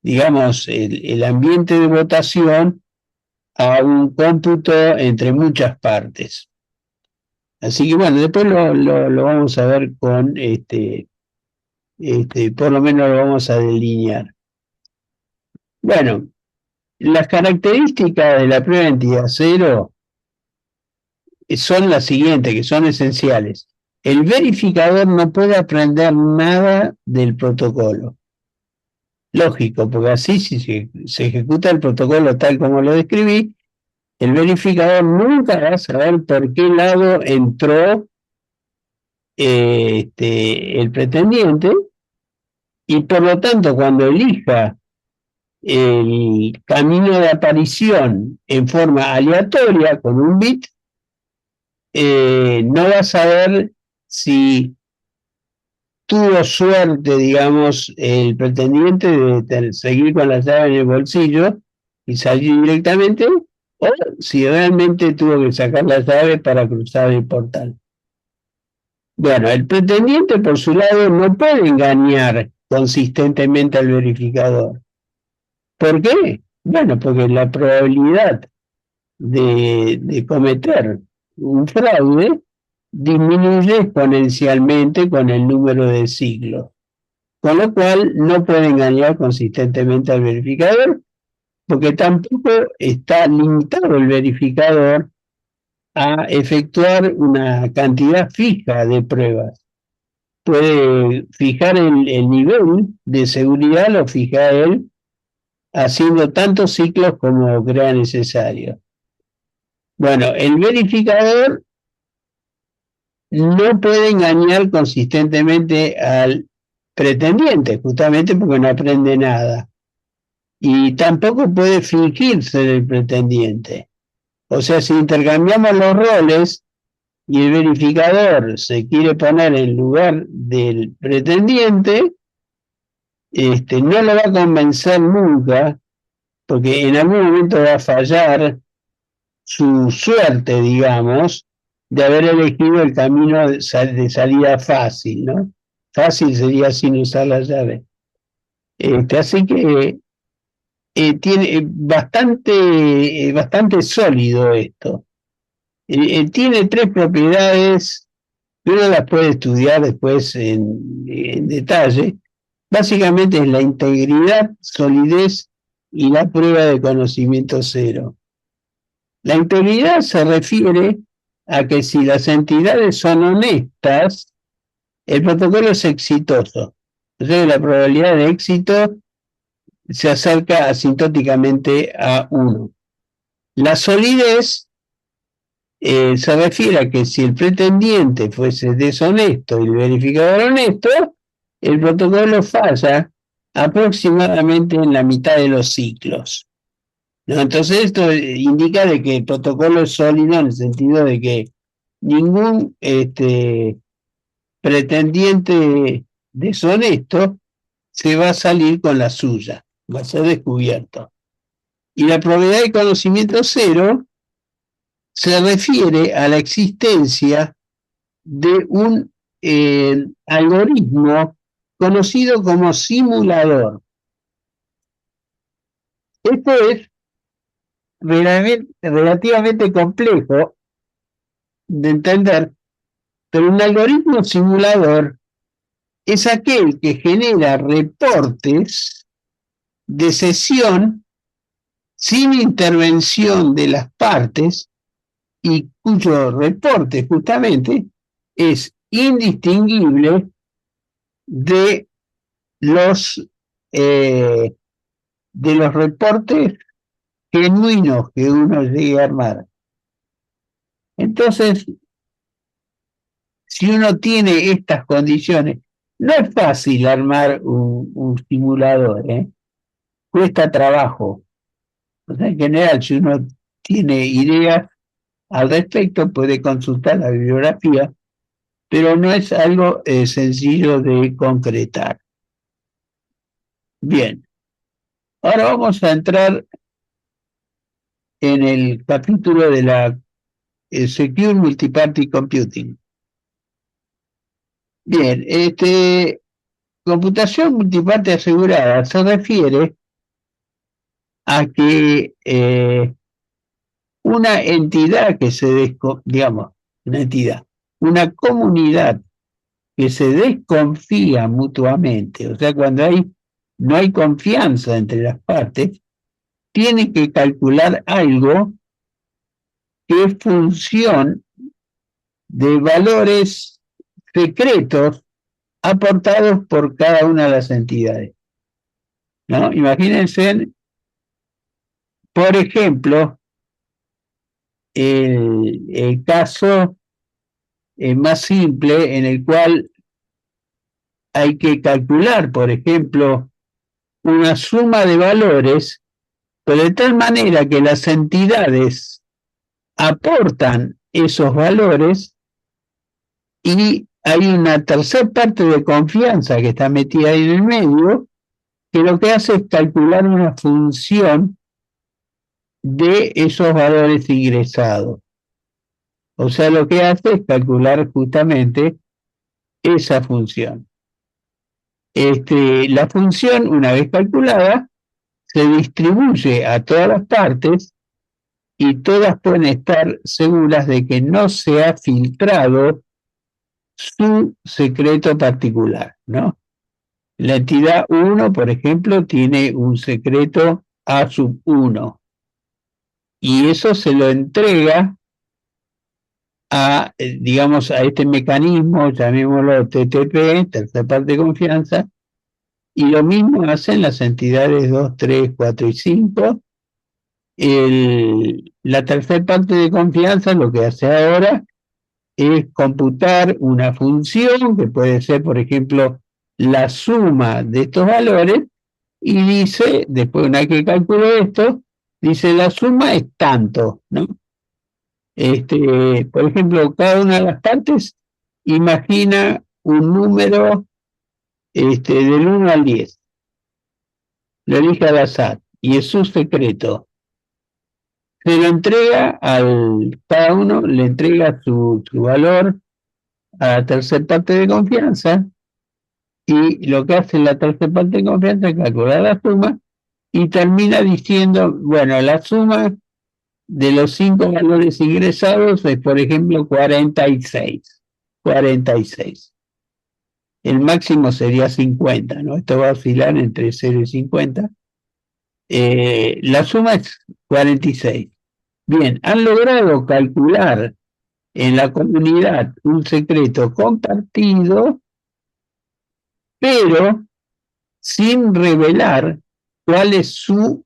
digamos, el ambiente de votación a un cómputo entre muchas partes. Así que bueno, después lo vamos a ver con por lo menos lo vamos a delinear. Bueno, las características de la prueba de entidad cero son las siguientes, que son esenciales. El verificador no puede aprender nada del protocolo. Lógico, porque así si se ejecuta el protocolo tal como lo describí, el verificador nunca va a saber por qué lado entró el pretendiente y por lo tanto cuando elija el camino de aparición en forma aleatoria con un bit, no va a saber si tuvo suerte, digamos, el pretendiente de seguir con la llave en el bolsillo y salir directamente, o si realmente tuvo que sacar la llave para cruzar el portal. Bueno, el pretendiente por su lado no puede engañar consistentemente al verificador. ¿Por qué? Bueno, porque la probabilidad de cometer un fraude disminuye exponencialmente con el número de ciclos, con lo cual no puede engañar consistentemente al verificador, porque tampoco está limitado el verificador a efectuar una cantidad fija de pruebas. Puede fijar el nivel de seguridad, lo fija él haciendo tantos ciclos como crea necesario. Bueno, el verificador no puede engañar consistentemente al pretendiente, justamente porque no aprende nada. Y tampoco puede fingir ser el pretendiente. O sea, si intercambiamos los roles y el verificador se quiere poner en lugar del pretendiente, no lo va a convencer nunca, porque en algún momento va a fallar su suerte, digamos, de haber elegido el camino de salida fácil, ¿no? Fácil sería sin usar la llave. Así que tiene bastante sólido esto. Tiene tres propiedades que uno las puede estudiar después en detalle. Básicamente es la integridad, solidez y la prueba de conocimiento cero. La integridad se refiere a que si las entidades son honestas, el protocolo es exitoso. Entonces la probabilidad de éxito se acerca asintóticamente a 1. La solidez se refiere a que si el pretendiente fuese deshonesto y el verificador honesto, el protocolo falla aproximadamente en la mitad de los ciclos, ¿no? Entonces esto indica de que el protocolo es sólido en el sentido de que ningún pretendiente deshonesto se va a salir con la suya, va a ser descubierto. Y la probabilidad de conocimiento cero se refiere a la existencia de un algoritmo conocido como simulador. Esto es relativamente complejo de entender, pero un algoritmo simulador es aquel que genera reportes de sesión sin intervención de las partes y cuyo reporte justamente es indistinguible de los reportes genuinos que uno llegue a armar. Entonces, si uno tiene estas condiciones, no es fácil armar un simulador, cuesta trabajo. O sea, en general, si uno tiene ideas al respecto, puede consultar la bibliografía, pero no es algo sencillo de concretar. Bien, ahora vamos a entrar en el capítulo de la Secure Multiparty Computing. Bien, computación multiparte asegurada se refiere a que una entidad que una comunidad que se desconfía mutuamente, o sea, cuando no hay confianza entre las partes, tiene que calcular algo que es función de valores secretos aportados por cada una de las entidades, ¿no? Imagínense, por ejemplo, el caso más simple en el cual hay que calcular, por ejemplo, una suma de valores, pero de tal manera que las entidades aportan esos valores y hay una tercera parte de confianza que está metida ahí en el medio, que lo que hace es calcular una función de esos valores ingresados. O sea, lo que hace es calcular justamente esa función. La función, una vez calculada, se distribuye a todas las partes y todas pueden estar seguras de que no se ha filtrado su secreto particular, ¿no? La entidad 1, por ejemplo, tiene un secreto A1 y eso se lo entrega a, digamos, a este mecanismo, llamémoslo TTP, tercera parte de confianza, y lo mismo hacen las entidades 2, 3, 4 y 5. La tercera parte de confianza lo que hace ahora es computar una función que puede ser, por ejemplo, la suma de estos valores y dice, después una vez que calculo esto, dice la suma es tanto, ¿no? Por ejemplo, cada una de las partes imagina un número del 1 al 10. Lo elige al azar y es su secreto. Se lo entrega cada uno le entrega su valor a la tercera parte de confianza y lo que hace la tercera parte de confianza es calcular la suma y termina diciendo, bueno, la suma de los 5 valores ingresados es, por ejemplo, 46. 46. El máximo sería 50, ¿no? Esto va a oscilar entre 0 y 50. La suma es 46. Bien, han logrado calcular en la comunidad un secreto compartido, pero sin revelar cuál es su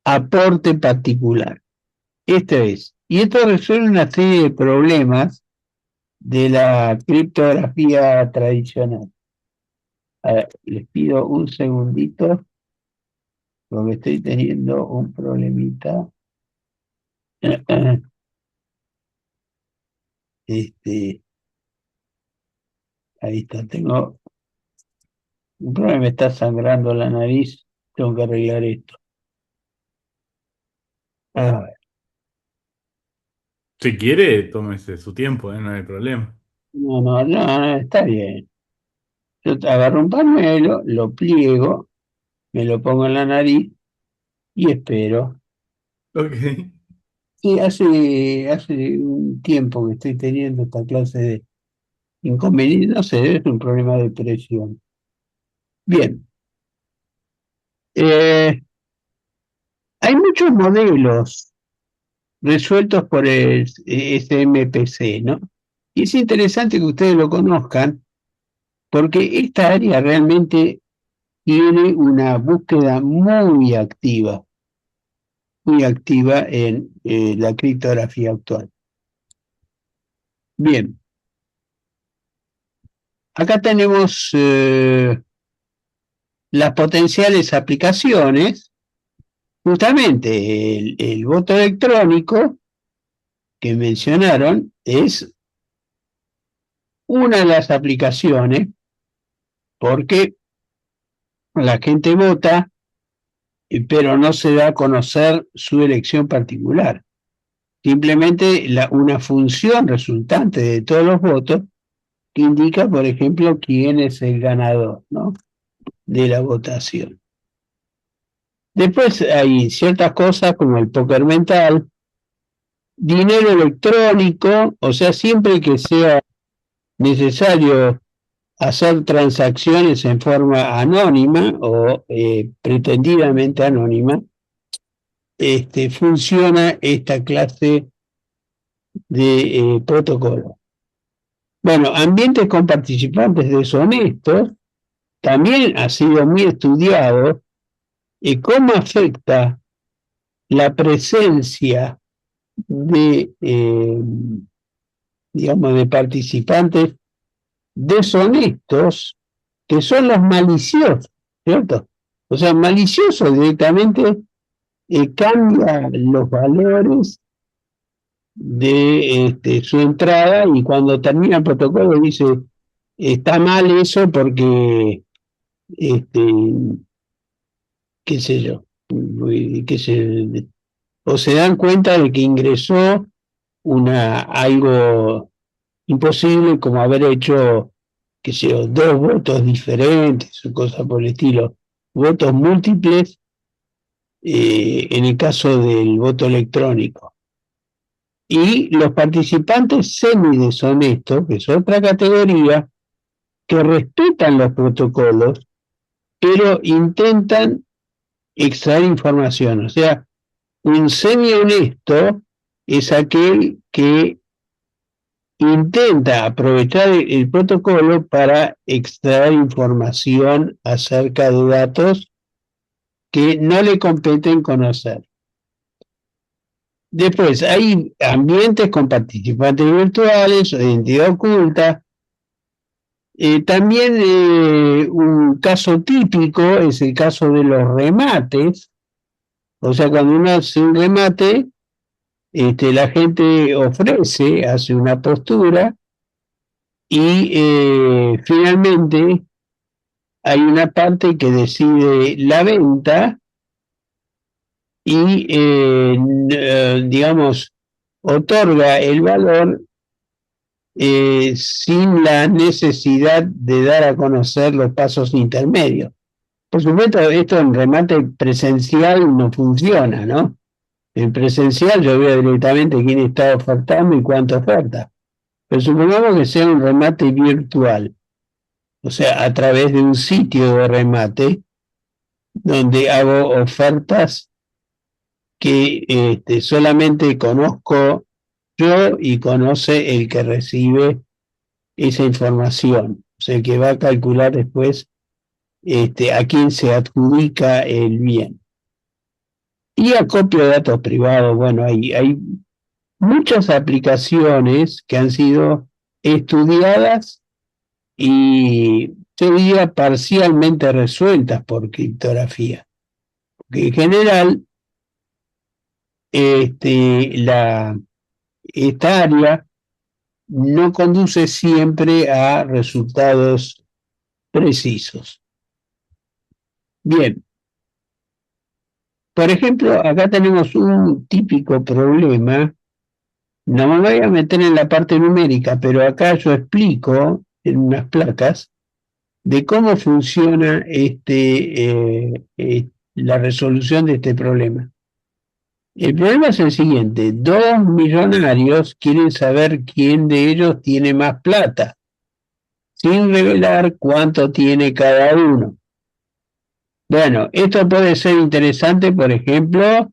aporte particular. Esto es, Y esto resuelve una serie de problemas de la criptografía tradicional. A ver, les pido un segundito porque estoy teniendo un problemita. Este, ahí está, tengo un problema, me está sangrando la nariz, tengo que arreglar esto. A ver, Si quiere, tómese su tiempo, no hay problema. no, está bien. Yo agarro un pañuelo, lo pliego, me lo pongo en la nariz y espero. Ok. Sí, hace un tiempo que estoy teniendo esta clase de inconvenientes, no sé, es un problema de presión. Bien, eh, hay muchos modelos resueltos por el SMPC, ¿no? Y es interesante que ustedes lo conozcan porque esta área realmente tiene una búsqueda muy activa en la criptografía actual. Bien, acá tenemos las potenciales aplicaciones. Justamente el voto electrónico que mencionaron es una de las aplicaciones porque la gente vota, pero no se da a conocer su elección particular. Simplemente una función resultante de todos los votos que indica, por ejemplo, quién es el ganador, ¿no?, de la votación. Después hay ciertas cosas como el póker mental, dinero electrónico, o sea, siempre que sea necesario hacer transacciones en forma anónima o pretendidamente anónima, funciona esta clase de protocolo. Bueno, ambientes con participantes deshonestos también ha sido muy estudiado cómo afecta la presencia de, digamos, de participantes deshonestos, que son los maliciosos, ¿cierto? O sea, malicioso directamente cambia los valores de su entrada y cuando termina el protocolo dice, está mal eso porque, este, qué sé yo, qué sé, o se dan cuenta de que ingresó algo imposible como haber hecho, qué sé yo, dos votos diferentes o cosas por el estilo, votos múltiples en el caso del voto electrónico. Y los participantes semideshonestos, que es otra categoría, que respetan los protocolos, pero intentan extraer información. O sea, un semi-honesto es aquel que intenta aprovechar el protocolo para extraer información acerca de datos que no le competen conocer. Después, hay ambientes con participantes virtuales o identidad oculta. También un caso típico es el caso de los remates. O sea, cuando uno hace un remate, la gente ofrece, hace una postura y finalmente hay una parte que decide la venta y, digamos, otorga el valor sin la necesidad de dar a conocer los pasos intermedios. Por supuesto, esto en remate presencial no funciona, ¿no? En presencial yo veo directamente quién está ofertando y cuánto oferta. Pero supongamos que sea un remate virtual, o sea, a través de un sitio de remate donde hago ofertas que solamente conozco yo y conoce el que recibe esa información, o sea, que va a calcular después a quién se adjudica el bien. Y acopio de datos privados, bueno, hay muchas aplicaciones que han sido estudiadas y yo diría parcialmente resueltas por criptografía. Porque en general, esta área no conduce siempre a resultados precisos. Bien, por ejemplo, acá tenemos un típico problema. No me voy a meter en la parte numérica, pero acá yo explico en unas placas de cómo funciona la resolución de este problema. El problema es el siguiente: dos millonarios quieren saber quién de ellos tiene más plata, sin revelar cuánto tiene cada uno. Bueno, esto puede ser interesante, por ejemplo,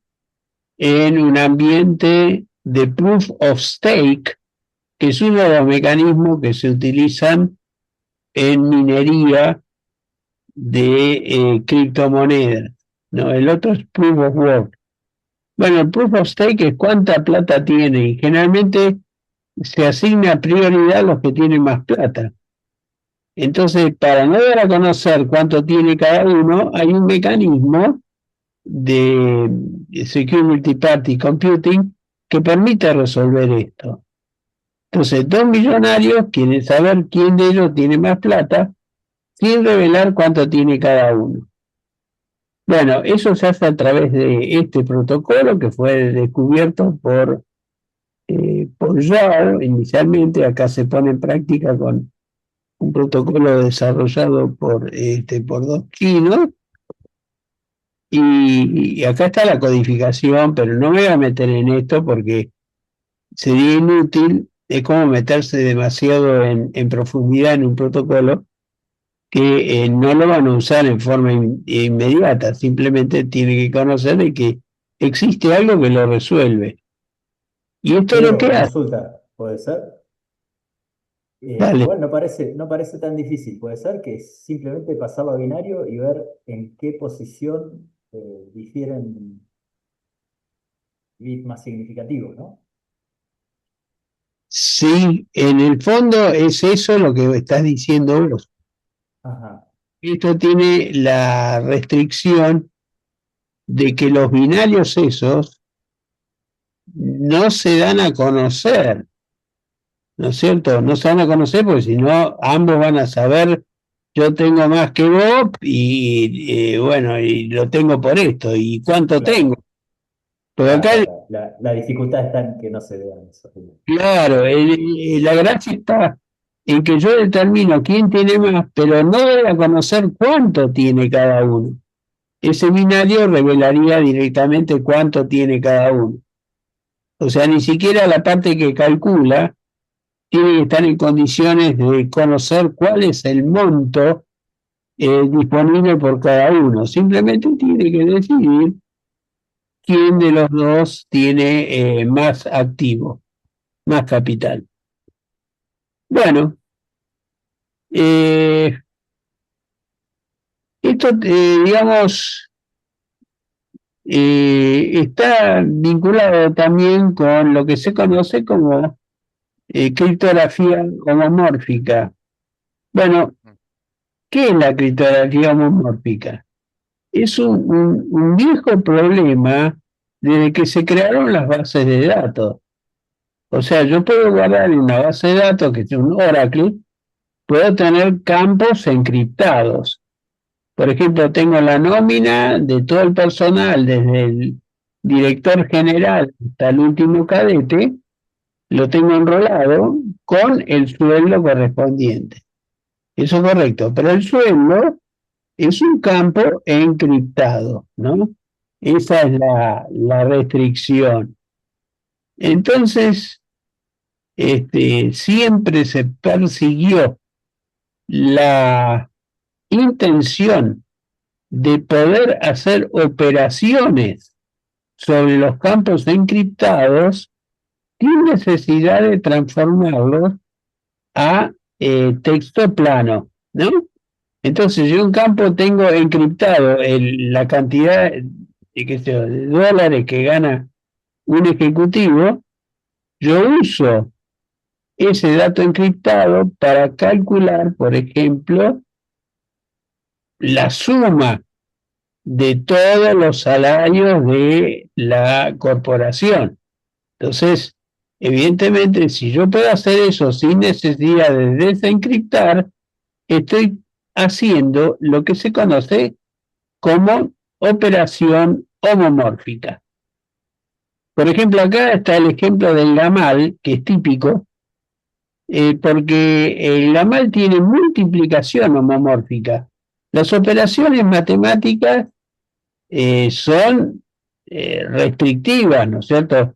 en un ambiente de proof of stake, que es uno de los mecanismos que se utilizan en minería de criptomonedas, ¿no? El otro es proof of work. Bueno, el proof of stake es cuánta plata tiene y generalmente se asigna prioridad a los que tienen más plata. Entonces, para no dar a conocer cuánto tiene cada uno, hay un mecanismo de Secure Multiparty Computing que permite resolver esto. Entonces, dos millonarios quieren saber quién de ellos tiene más plata sin revelar cuánto tiene cada uno. Bueno, eso se hace a través de este protocolo que fue descubierto por Yao inicialmente. Acá se pone en práctica con un protocolo desarrollado por dos chinos. Y acá está la codificación, pero no me voy a meter en esto porque sería inútil. Es como meterse demasiado en profundidad en un protocolo que no lo van a usar en forma inmediata. Simplemente tiene que conocer de que existe algo que lo resuelve. Y esto es lo que hace. Consulta, ¿puede ser? Vale. Igual no parece tan difícil. Puede ser que simplemente pasarlo a binario y ver en qué posición difieren bits más significativos, ¿no? Sí, en el fondo es eso lo que estás diciendo vos. Ajá. Esto tiene la restricción de que los binarios esos no se dan a conocer, ¿no es cierto? No se dan a conocer porque si no ambos van a saber: yo tengo más que vos y bueno, y lo tengo por esto, y cuánto Claro. tengo. Porque acá, La dificultad está en que no se vean eso. claro, la gracia está en que yo determino quién tiene más, pero no doy a conocer cuánto tiene cada uno. Ese binario revelaría directamente cuánto tiene cada uno. O sea, ni siquiera la parte que calcula tiene que estar en condiciones de conocer cuál es el monto disponible por cada uno. Simplemente tiene que decidir quién de los dos tiene más activo, más capital. Bueno, esto, digamos, está vinculado también con lo que se conoce como criptografía homomórfica. Bueno, ¿qué es la criptografía homomórfica? Es un viejo problema desde que se crearon las bases de datos. O sea, yo puedo guardar en una base de datos, que es un Oracle, puedo tener campos encriptados. Por ejemplo, tengo la nómina de todo el personal, desde el director general hasta el último cadete, lo tengo enrolado con el sueldo correspondiente. Eso es correcto, pero el sueldo es un campo encriptado, ¿no? Esa es la restricción. Entonces, siempre se persiguió la intención de poder hacer operaciones sobre los campos encriptados sin necesidad de transformarlos a texto plano, ¿no? Entonces, yo un campo tengo encriptado la cantidad de $, que gana un ejecutivo, yo uso ese dato encriptado para calcular, por ejemplo, la suma de todos los salarios de la corporación. Entonces, evidentemente, si yo puedo hacer eso sin necesidad de desencriptar, estoy haciendo lo que se conoce como operación homomórfica. Por ejemplo, acá está el ejemplo del gamal, que es típico, porque el gamal tiene multiplicación homomórfica. Las operaciones matemáticas son restrictivas, ¿no es cierto?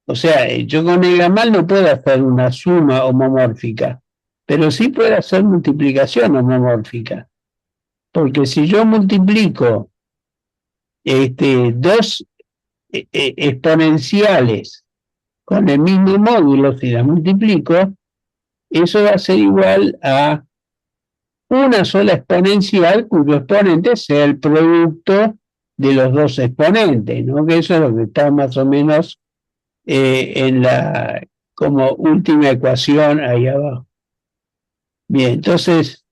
O sea, yo con el gamal no puedo hacer una suma homomórfica, pero sí puedo hacer multiplicación homomórfica. Porque si yo multiplico dos exponenciales con el mismo módulo, si las multiplico, eso va a ser igual a una sola exponencial cuyo exponente sea el producto de los dos exponentes, ¿no? Que eso es lo que está más o menos en la como última ecuación ahí abajo. Bien, entonces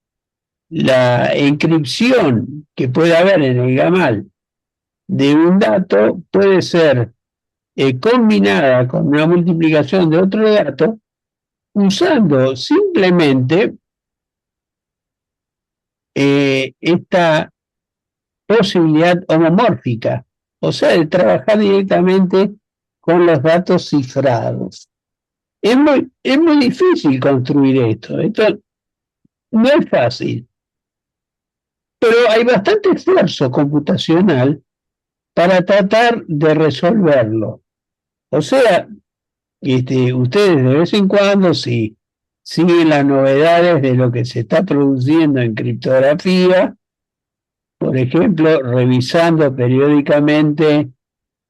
la encripción que puede haber en el gamal de un dato puede ser combinada con una multiplicación de otro dato usando simplemente esta posibilidad homomórfica, o sea, de trabajar directamente con los datos cifrados. Es muy difícil construir esto no es fácil, pero hay bastante esfuerzo computacional para tratar de resolverlo. O sea, ustedes de vez en cuando, si siguen las novedades de lo que se está produciendo en criptografía, por ejemplo, revisando periódicamente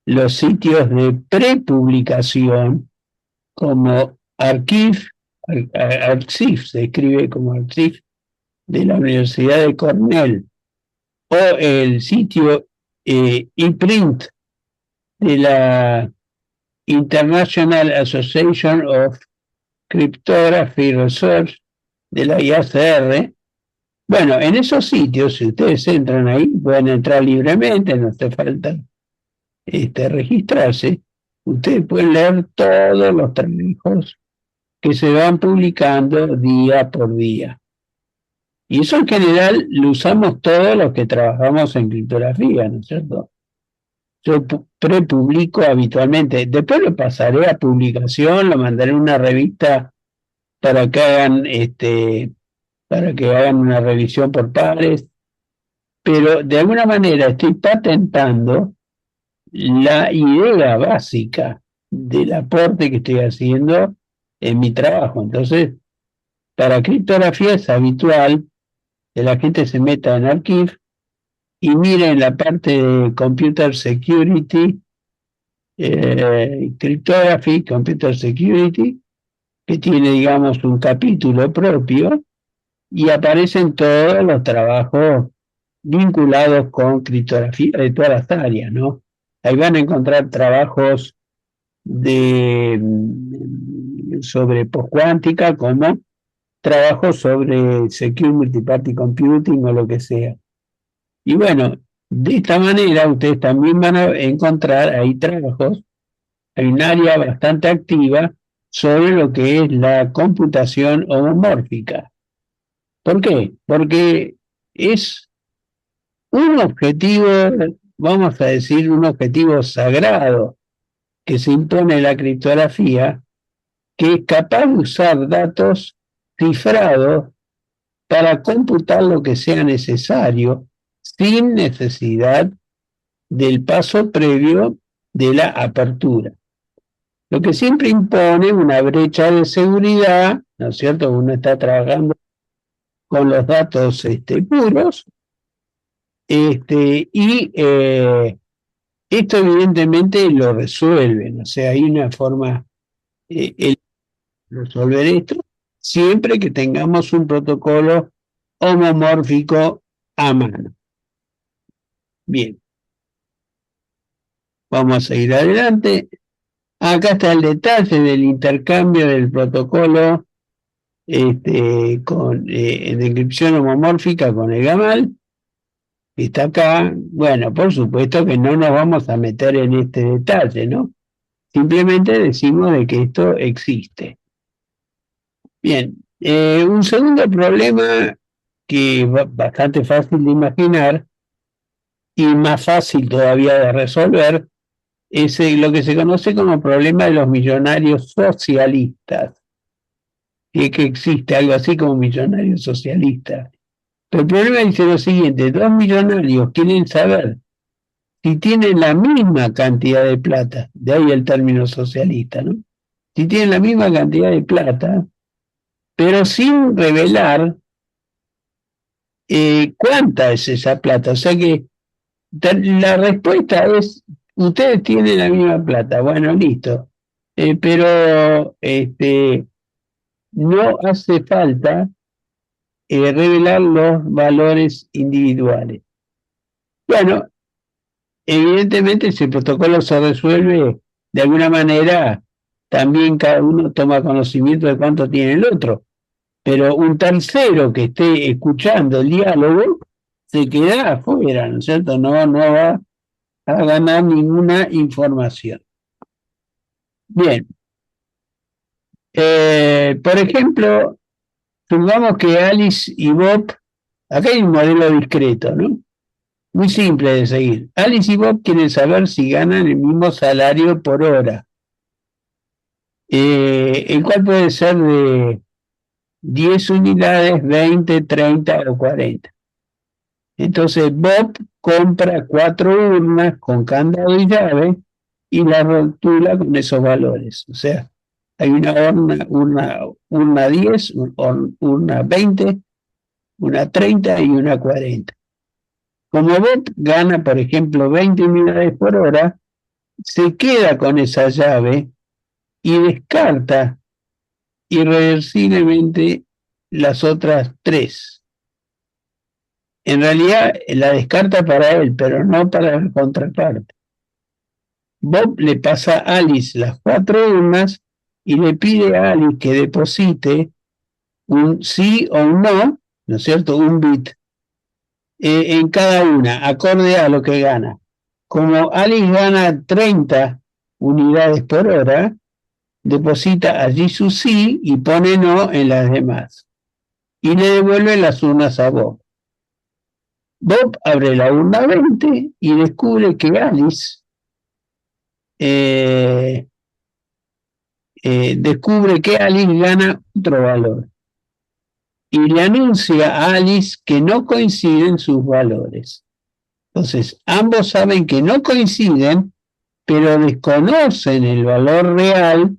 los sitios de prepublicación, como Archive se escribe como Archive de la Universidad de Cornell, o el sitio ePrint de la International Association of Cryptography Research de la IACR. Bueno, en esos sitios, si ustedes entran ahí, pueden entrar libremente, no hace falta registrarse. Ustedes pueden leer todos los trabajos que se van publicando día por día. Y eso en general lo usamos todos los que trabajamos en criptografía, ¿no es cierto? Yo prepublico habitualmente, después lo pasaré a publicación, lo mandaré a una revista para que hagan una revisión por pares, pero de alguna manera estoy patentando la idea básica del aporte que estoy haciendo en mi trabajo. Entonces, para criptografía es habitual que la gente se meta en Archive y mire en la parte de Computer Security, Cryptography, Computer Security, que tiene, digamos, un capítulo propio y aparecen todos los trabajos vinculados con criptografía de todas las áreas, ¿no? Ahí van a encontrar trabajos sobre postcuántica, como trabajos sobre Secure Multiparty Computing o lo que sea. Y bueno, de esta manera ustedes también van a encontrar ahí trabajos, hay un área bastante activa sobre lo que es la computación homomórfica. ¿Por qué? Porque es un objetivo, vamos a decir, un objetivo sagrado que se impone la criptografía, que es capaz de usar datos cifrados para computar lo que sea necesario sin necesidad del paso previo de la apertura. Lo que siempre impone una brecha de seguridad, ¿no es cierto? Uno está trabajando con los datos puros, y esto evidentemente lo resuelven, o sea, hay una forma de resolver esto, siempre que tengamos un protocolo homomórfico a mano. Bien, vamos a seguir adelante. Acá está el detalle del intercambio del protocolo de encripción homomórfica con el GAMAL. Está acá. Bueno, por supuesto que no nos vamos a meter en este detalle, ¿no? Simplemente decimos de que esto existe. Bien, un segundo problema que es bastante fácil de imaginar y más fácil todavía de resolver es lo que se conoce como problema de los millonarios socialistas. Y es que existe algo así como millonarios socialistas. Pero el problema dice lo siguiente: dos millonarios quieren saber si tienen la misma cantidad de plata, de ahí el término socialista, ¿no? Si tienen la misma cantidad de plata, pero sin revelar cuánta es esa plata. O sea que la respuesta es: ustedes tienen la misma plata. Bueno, listo. Pero no hace falta revelar los valores individuales. Bueno, evidentemente si el protocolo se resuelve de alguna manera, también cada uno toma conocimiento de cuánto tiene el otro. Pero un tercero que esté escuchando el diálogo se queda afuera, ¿no es cierto? No va a ganar ninguna información. Bien. Por ejemplo, supongamos que Alice y Bob, acá hay un modelo discreto, ¿no? Muy simple de seguir. Alice y Bob quieren saber si ganan el mismo salario por hora, el cual puede ser de 10 unidades, 20, 30 o 40. Entonces Bob compra 4 urnas con candado y llave y las rotula con esos valores. O sea, hay una urna 10, urna 20, una 30 y una 40. Como Bob gana, por ejemplo, 20 unidades por hora, se queda con esa llave y descarta irreversiblemente las otras 3. En realidad la descarta para él, pero no para la contraparte. Bob le pasa a Alice las 4 urnas y le pide a Alice que deposite un sí o un no, ¿no es cierto? Un bit en cada una, acorde a lo que gana. Como Alice gana 30 unidades por hora, deposita allí su sí y pone no en las demás. Y le devuelve las urnas a Bob. Bob abre la urna 20 y descubre que Alice gana otro valor. Y le anuncia a Alice que no coinciden sus valores. Entonces, ambos saben que no coinciden, pero desconocen el valor real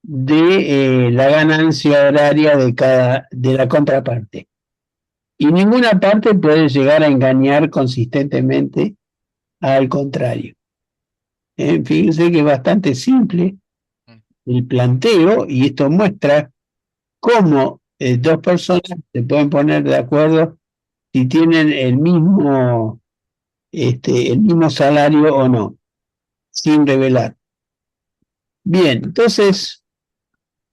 de la ganancia horaria de la contraparte. Y ninguna parte puede llegar a engañar consistentemente al contrario. Fíjense que es bastante simple el planteo, y esto muestra cómo dos personas se pueden poner de acuerdo si tienen el mismo salario o no, sin revelar. Bien, entonces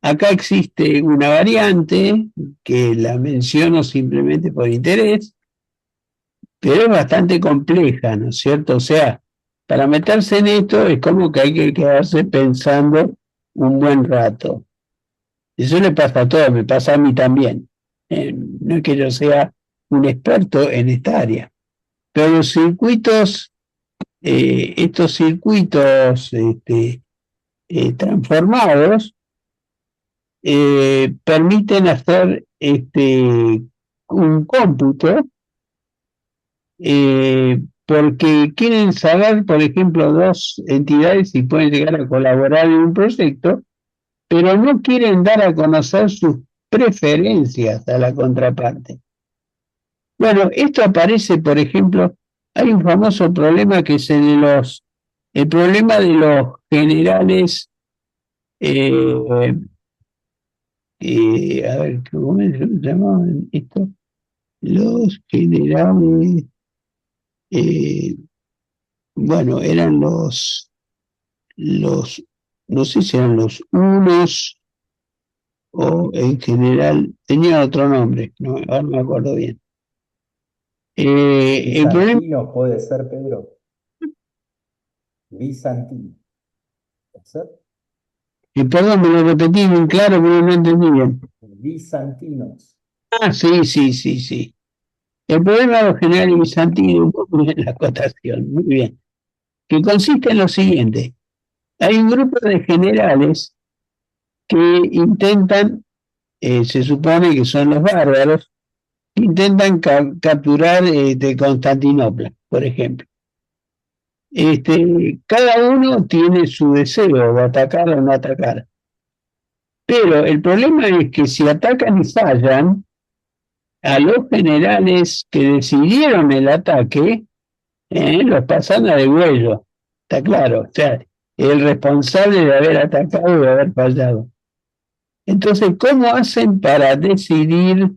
acá existe una variante que la menciono simplemente por interés, pero es bastante compleja, ¿no es cierto? O sea, para meterse en esto es como que hay que quedarse pensando un buen rato. Eso le pasa a todos, me pasa a mí también. No es que yo sea un experto en esta área, pero los circuitos, estos circuitos transformados, permiten hacer un cómputo, porque quieren saber, por ejemplo, dos entidades si pueden llegar a colaborar en un proyecto, pero no quieren dar a conocer sus preferencias a la contraparte. Bueno, esto aparece, por ejemplo, hay un famoso problema que es el problema de los generales, a ver, ¿cómo se llamaban esto? Los generales, bueno, eran los no sé si eran los unos o en general, tenía otro nombre, no, ahora no me acuerdo bien. El problema, Bizantino puede ser, Pedro. Bizantino. ¿Puede ser? perdón, me lo repetí bien claro, pero no entendí bien. Bizantinos. Ah, sí, sí, sí, sí. El problema de los generales bizantinos, muy bien la acotación, muy bien, que consiste en lo siguiente. Hay un grupo de generales que intentan, se supone que son los bárbaros, que intentan capturar de Constantinopla, por ejemplo. Cada uno tiene su deseo de atacar o no atacar. Pero el problema es que si atacan y fallan, a los generales que decidieron el ataque, los pasan a degüello. Está claro. O sea, el responsable de haber atacado y de haber fallado. Entonces, ¿cómo hacen para decidir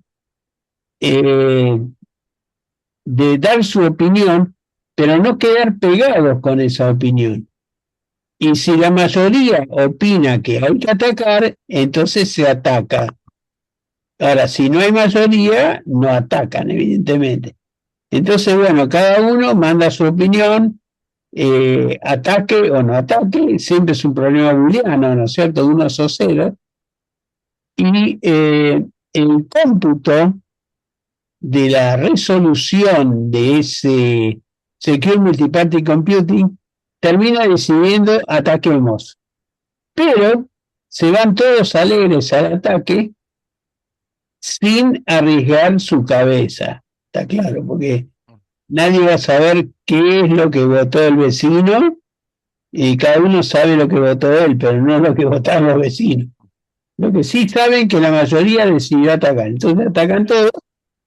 eh, de dar su opinión, pero no quedar pegados con esa opinión? Y si la mayoría opina que hay que atacar, entonces se ataca. Ahora, si no hay mayoría, no atacan, evidentemente. Entonces, bueno, cada uno manda su opinión, ataque o no ataque, siempre es un problema booleano, ¿no es cierto? Unos o ceros. Y el cómputo de la resolución de ese Secure Multiparty Computing termina decidiendo ataquemos. Pero se van todos alegres al ataque sin arriesgar su cabeza. Está claro, porque nadie va a saber qué es lo que votó el vecino y cada uno sabe lo que votó él, pero no lo que votaron los vecinos. Lo que sí saben que la mayoría decidió atacar. Entonces atacan todos,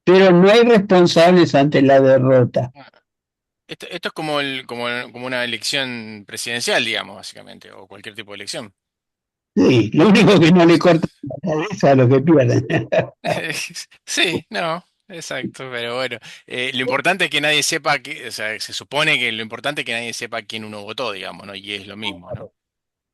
pero no hay responsables ante la derrota. Esto es como, como una elección presidencial, digamos, básicamente, o cualquier tipo de elección. Sí, lo único que no le corta la cabeza a los que pierden. Sí, no, exacto, pero bueno, lo importante es que nadie sepa que, o sea, se supone que lo importante es que nadie sepa quién uno votó, digamos, ¿no? Y es lo mismo, ¿no?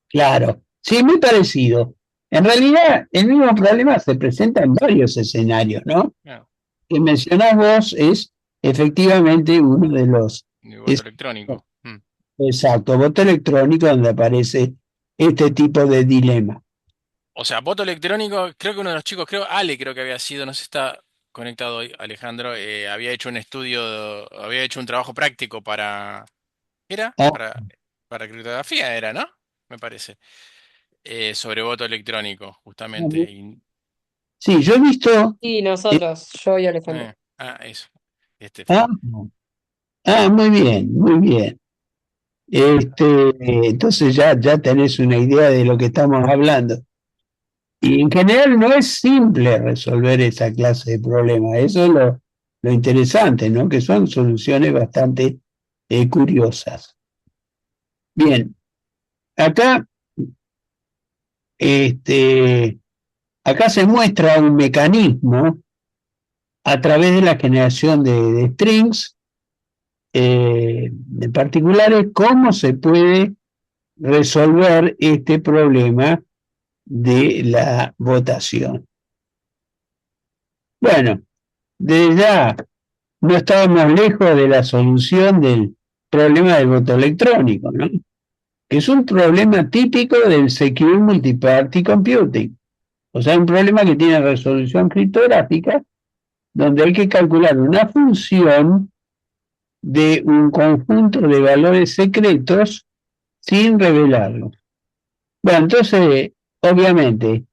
Claro, sí, muy parecido. En realidad, el mismo problema se presenta en varios escenarios, ¿no? Claro, Que mencionás vos es efectivamente uno de los. el voto Es, electrónico. Mm. exacto, voto electrónico donde aparece este tipo de dilema. O sea, voto electrónico, creo que uno de los chicos, Ale creo que había sido, no sé si está conectado hoy, Alejandro, había hecho un estudio, había hecho un trabajo práctico ¿era? Ah, Para criptografía era, ¿no? Me parece. Sobre voto electrónico, justamente. sí, yo he visto. Sí, eh, nosotros, yo y Alejandro. Eso. Este ah, fue. muy bien, muy bien. Entonces ya tenés una idea de lo que estamos hablando. Y en general no es simple resolver esa clase de problemas. Eso es lo interesante, ¿no? Que son soluciones bastante curiosas. Bien, acá, este, acá se muestra un mecanismo a través de la generación de strings, en particular, cómo se puede resolver este problema de la votación. Bueno, desde ya no estábamos lejos de la solución del problema del voto electrónico, ¿no? Que es un problema típico del Secure Multiparty Computing. O sea, un problema que tiene resolución criptográfica, donde hay que calcular una función de un conjunto de valores secretos sin revelarlos. Bueno, entonces, obviamente,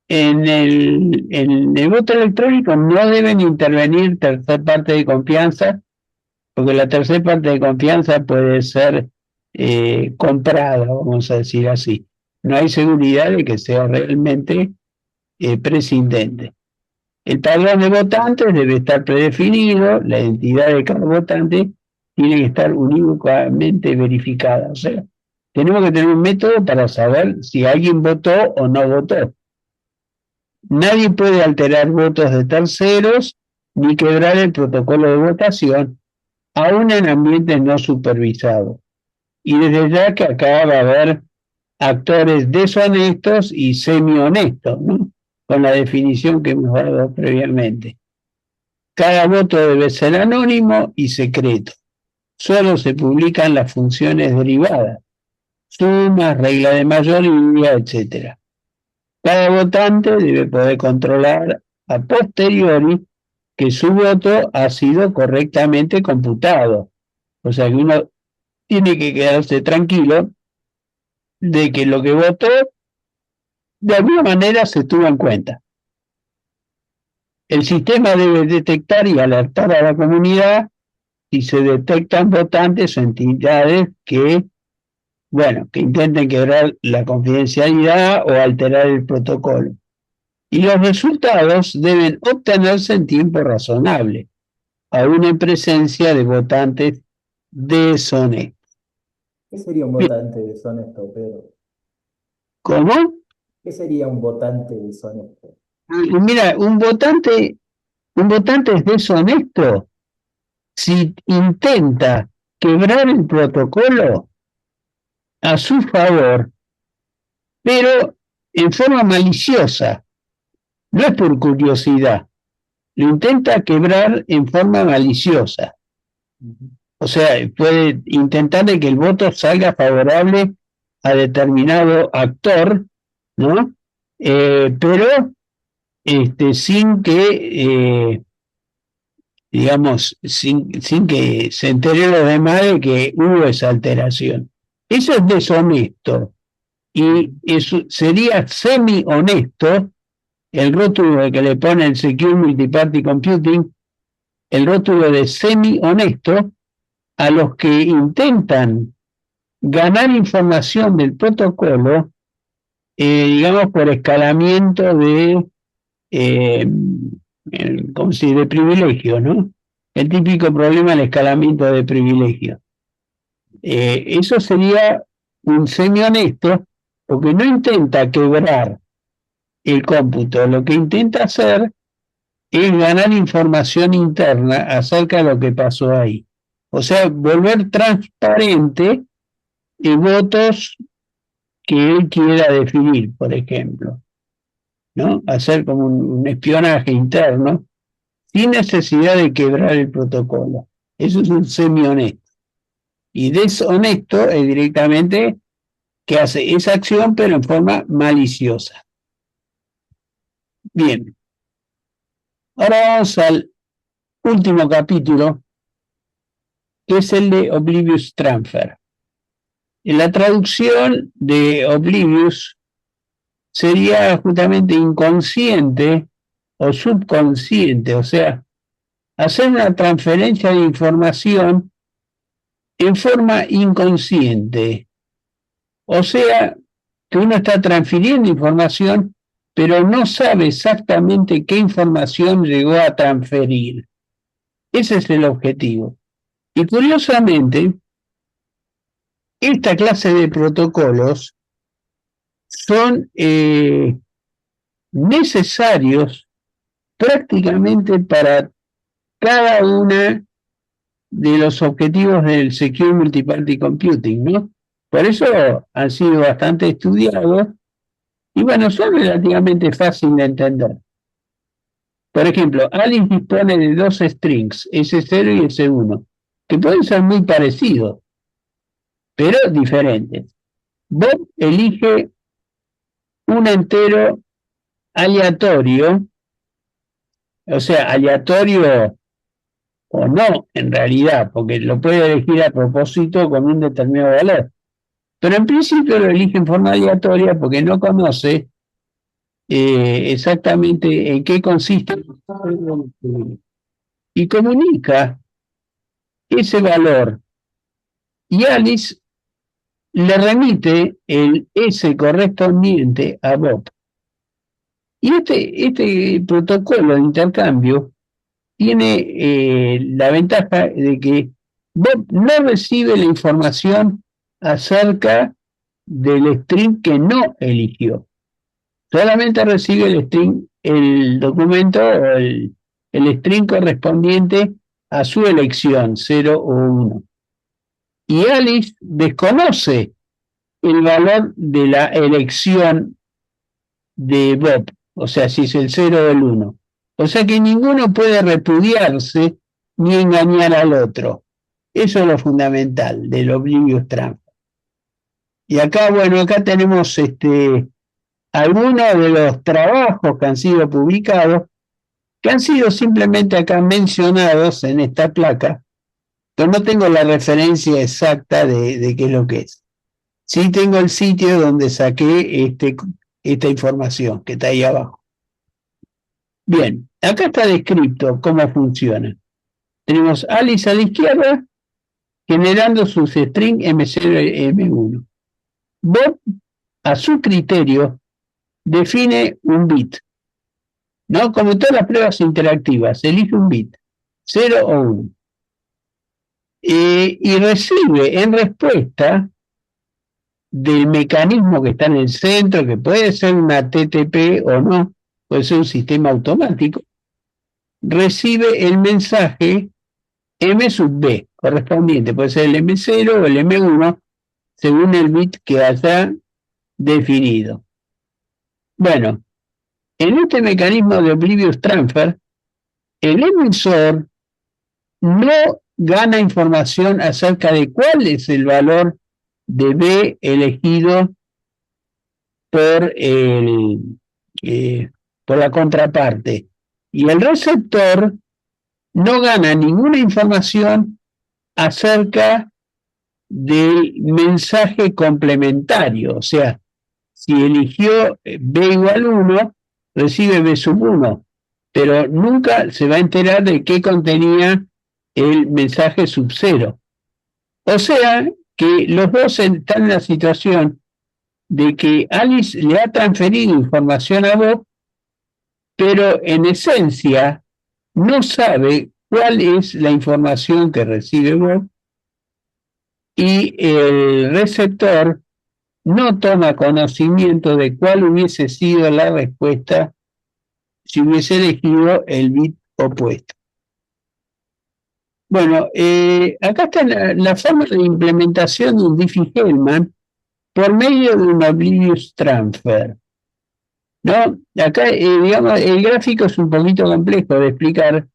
en el voto electrónico no deben intervenir tercer parte de confianza, porque la tercera parte de confianza puede ser comprada, vamos a decir así. No hay seguridad de que sea realmente prescindente. El padrón de votantes debe estar predefinido, la identidad de cada votante tiene que estar unívocamente verificada. O sea, tenemos que tener un método para saber si alguien votó o no votó. Nadie puede alterar votos de terceros ni quebrar el protocolo de votación, aún en ambientes no supervisados. Y desde ya que acá va a haber actores deshonestos y semi-honestos, ¿no? Con la definición que hemos dado previamente. Cada voto debe ser anónimo y secreto. Solo se publican las funciones derivadas, sumas, regla de mayoría, etc. Cada votante debe poder controlar a posteriori que su voto ha sido correctamente computado. O sea que uno tiene que quedarse tranquilo de que lo que votó de alguna manera se tuvo en cuenta. El sistema debe detectar y alertar a la comunidad si se detectan votantes o entidades que, bueno, que intenten quebrar la confidencialidad o alterar el protocolo. Y los resultados deben obtenerse en tiempo razonable, aún en presencia de votantes deshonestos. ¿Qué sería un Bien, votante deshonesto, Pedro? ¿cómo? ¿Qué sería un votante deshonesto? Mira, un votante es deshonesto si intenta quebrar el protocolo a su favor, pero en forma maliciosa, no es por curiosidad, lo intenta quebrar en forma maliciosa. O sea, puede intentar de que el voto salga favorable a determinado actor, ¿no? Pero sin que, digamos, sin que se enteren los demás de que hubo esa alteración. Eso es deshonesto y eso sería semi-honesto el rótulo que le pone el Secure Multiparty Computing, el rótulo de semi-honesto a los que intentan ganar información del protocolo, digamos, por escalamiento de, como si de privilegio, ¿no? El típico problema del escalamiento de privilegio. Eso sería un semi-honesto porque no intenta quebrar el cómputo, lo que intenta hacer es ganar información interna acerca de lo que pasó ahí. O sea, volver transparente votos que él quiera definir, por ejemplo, ¿no? Hacer como un espionaje interno sin necesidad de quebrar el protocolo. Eso es un semi-honesto. Y deshonesto es directamente que hace esa acción pero en forma maliciosa. Bien, ahora vamos al último capítulo, que es el de Oblivious Transfer. En la traducción de Oblivious sería justamente inconsciente o subconsciente, o sea, hacer una transferencia de información en forma inconsciente. O sea, que uno está transfiriendo información, pero no sabe exactamente qué información llegó a transferir. Ese es el objetivo. Y curiosamente, esta clase de protocolos son necesarios prácticamente para cada una de los objetivos del Secure Multiparty Computing, ¿no? Por eso han sido bastante estudiados y bueno, son relativamente fáciles de entender. Por ejemplo, Alice dispone de dos strings, S0 y S1, que pueden ser muy parecidos, pero diferentes. Bob elige un entero aleatorio, o sea, aleatorio o no, en realidad, porque lo puede elegir a propósito con un determinado valor. Pero en principio lo elige en forma aleatoria porque no conoce exactamente en qué consiste y comunica ese valor. Y Alice le remite el S correspondiente a Bob. Y este protocolo de intercambio tiene la ventaja de que Bob no recibe la información acerca del string que no eligió. Solamente recibe el string, el documento o el string correspondiente a su elección, 0 o 1. Y Alice desconoce el valor de la elección de Bob, o sea, si es el 0 o el 1. O sea que ninguno puede repudiarse ni engañar al otro. Eso es lo fundamental del Oblivious Transfer. Y acá, bueno, acá tenemos algunos de los trabajos que han sido publicados, que han sido simplemente acá mencionados en esta placa, pero no tengo la referencia exacta de qué es lo que es. Sí tengo el sitio donde saqué esta información, que está ahí abajo. Bien, acá está descrito cómo funciona. Tenemos Alice a la izquierda, generando sus strings M0 y M1. Bob, a su criterio, define un bit, ¿no? Como en todas las pruebas interactivas, elige un bit, 0 o 1. Y recibe en respuesta del mecanismo que está en el centro, que puede ser una TTP o no, puede ser un sistema automático, recibe el mensaje M sub B correspondiente, puede ser el M0 o el M1, según el bit que haya definido. Bueno, en este mecanismo de Oblivious Transfer, el emisor no gana información acerca de cuál es el valor de B elegido por, por la contraparte. Y el receptor no gana ninguna información acerca del mensaje complementario. O sea, si eligió B igual 1, recibe B sub 1, pero nunca se va a enterar de qué contenía el mensaje sub 0. O sea, que los dos están en la situación de que Alice le ha transferido información a Bob, pero en esencia no sabe cuál es la información que recibe Bob, y el receptor no toma conocimiento de cuál hubiese sido la respuesta si hubiese elegido el bit opuesto. Bueno, acá está la forma de implementación de un Diffie-Hellman por medio de un Oblivious Transfer, ¿no? Acá, digamos, el gráfico es un poquito complejo de explicar.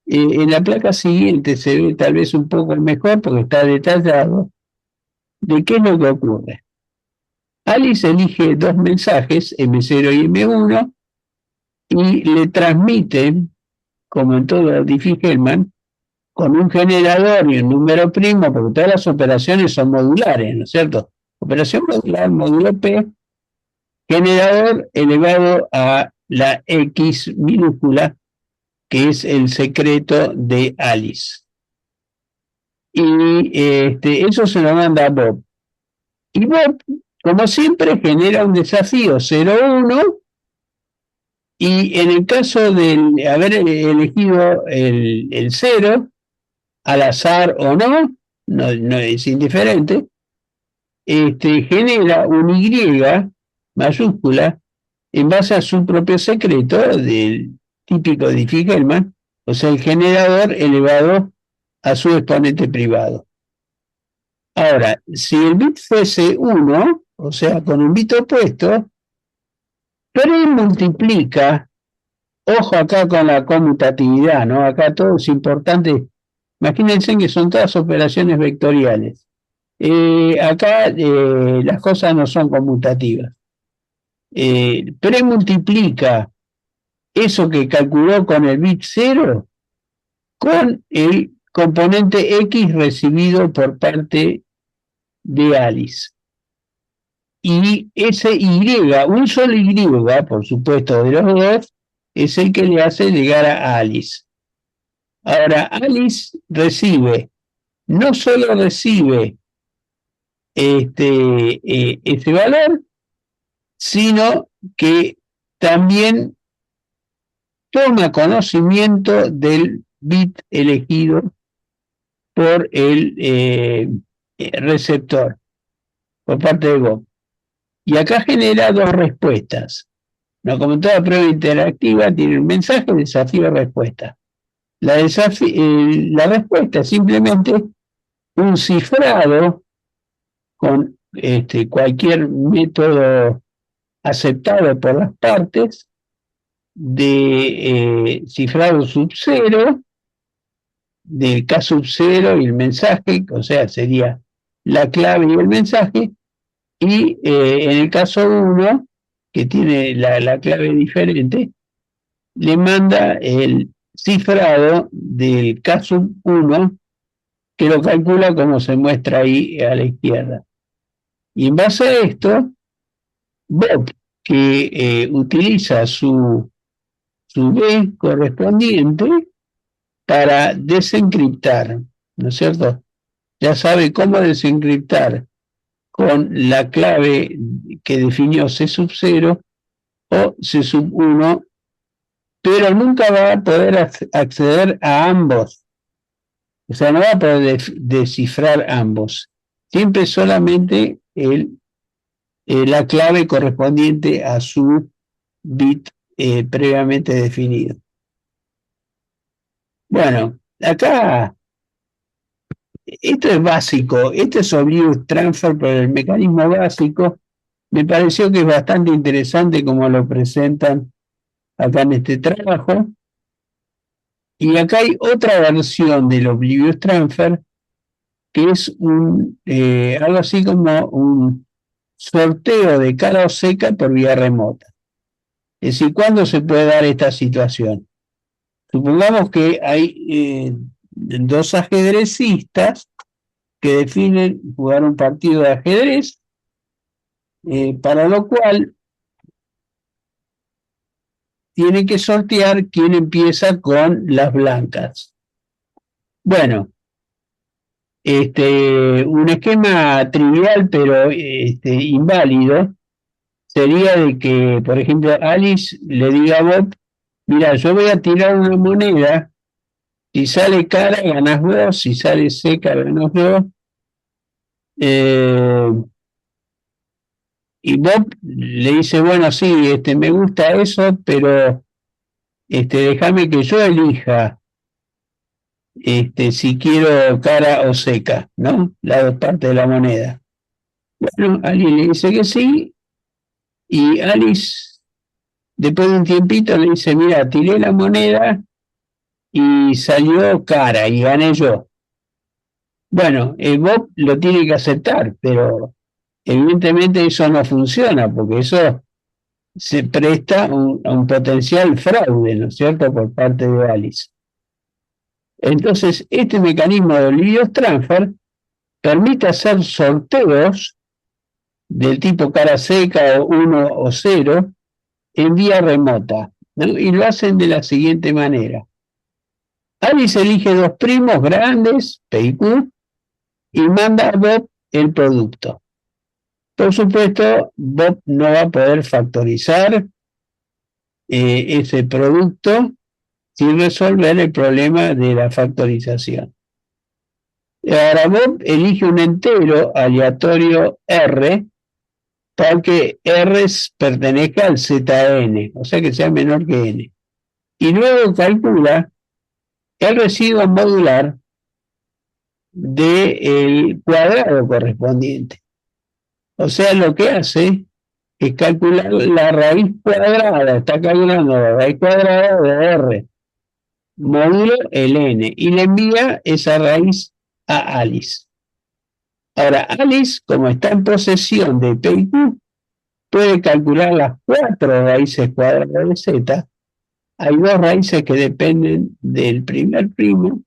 En la placa siguiente se ve tal vez un poco mejor porque está detallado de qué es lo que ocurre. Alice elige dos mensajes, M0 y M1, y le transmiten, como en todo Diffie-Hellman, con un generador y un número primo, porque todas las operaciones son modulares, ¿no es cierto? Operación modular, módulo P, generador elevado a la X minúscula, que es el secreto de Alice. Y eso se lo manda a Bob. Y Bob, como siempre, genera un desafío 0-1, y en el caso de haber elegido el 0, al azar o no, no es indiferente, genera un Y mayúscula en base a su propio secreto, del típico de Diffie-Hellman, o sea, el generador elevado a su exponente privado. Ahora, si el bit fuese 1, o sea, con un bit opuesto, multiplica, ojo acá con la conmutatividad, ¿no? Acá todo es importante. Imagínense que son todas operaciones vectoriales. Acá las cosas no son conmutativas. Premultiplica eso que calculó con el bit 0 con el componente X recibido por parte de Alice. Y ese Y, un solo Y, por supuesto, de los dos, es el que le hace llegar a Alice. Ahora, Alice recibe, no solo recibe ese valor, sino que también toma conocimiento del bit elegido por el receptor, por parte de Bob. Y acá genera dos respuestas. No, como toda prueba interactiva, tiene un mensaje, desafío, respuesta. La respuesta es simplemente un cifrado con cualquier método aceptado por las partes de cifrado sub cero, del K sub cero y el mensaje, o sea, sería la clave y el mensaje, y en el caso 1, que tiene la clave diferente, le manda el cifrado del K sub 1, que lo calcula como se muestra ahí a la izquierda. Y en base a esto, Bob, que utiliza su B correspondiente para desencriptar, ¿no es cierto? Ya sabe cómo desencriptar con la clave que definió C sub 0 o C sub 1, pero nunca va a poder acceder a ambos. O sea, no va a poder descifrar ambos. Siempre solamente la clave correspondiente a su bit previamente definido. Bueno, acá esto es básico, este es Oblivious Transfer, pero el mecanismo básico me pareció que es bastante interesante como lo presentan acá en este trabajo. Y acá hay otra versión del Oblivious Transfer, que es algo así como un sorteo de cara o seca por vía remota. Es decir, ¿cuándo se puede dar esta situación? Supongamos que hay dos ajedrecistas que definen jugar un partido de ajedrez, para lo cual tienen que sortear quién empieza con las blancas. Bueno, un esquema trivial pero inválido sería de que, por ejemplo, Alice le diga a Bob: mira, yo voy a tirar una moneda, si sale cara ganas vos, si sale seca ganas vos. Y Bob le dice: bueno, sí, me gusta eso, pero déjame que yo elija si quiero cara o seca, ¿no? Las dos partes de la moneda. Bueno, alguien le dice que sí, y Alice, después de un tiempito, le dice: mira, tiré la moneda y salió cara y gané yo. Bueno, Bob lo tiene que aceptar, pero evidentemente eso no funciona, porque eso se presta a un potencial fraude, ¿no es cierto?, por parte de Alice. Entonces, este mecanismo de Oblivious Transfer permite hacer sorteos del tipo cara seca o 1 o 0 en vía remota, ¿no? Y lo hacen de la siguiente manera. Alice elige dos primos grandes, P y Q, y manda a Bob el producto. Por supuesto, Bob no va a poder factorizar ese producto sin resolver el problema de la factorización. Ahora Bob elige un entero aleatorio R para que R pertenezca al ZN, o sea que sea menor que N. Y luego calcula el residuo modular del cuadrado correspondiente. O sea, lo que hace es calcular la raíz cuadrada, está calculando la raíz cuadrada de R, módulo el N, y le envía esa raíz a Alice. Ahora, Alice, como está en posesión de P y Q, puede calcular las 4 raíces cuadradas de Z. Hay 2 raíces que dependen del primer primo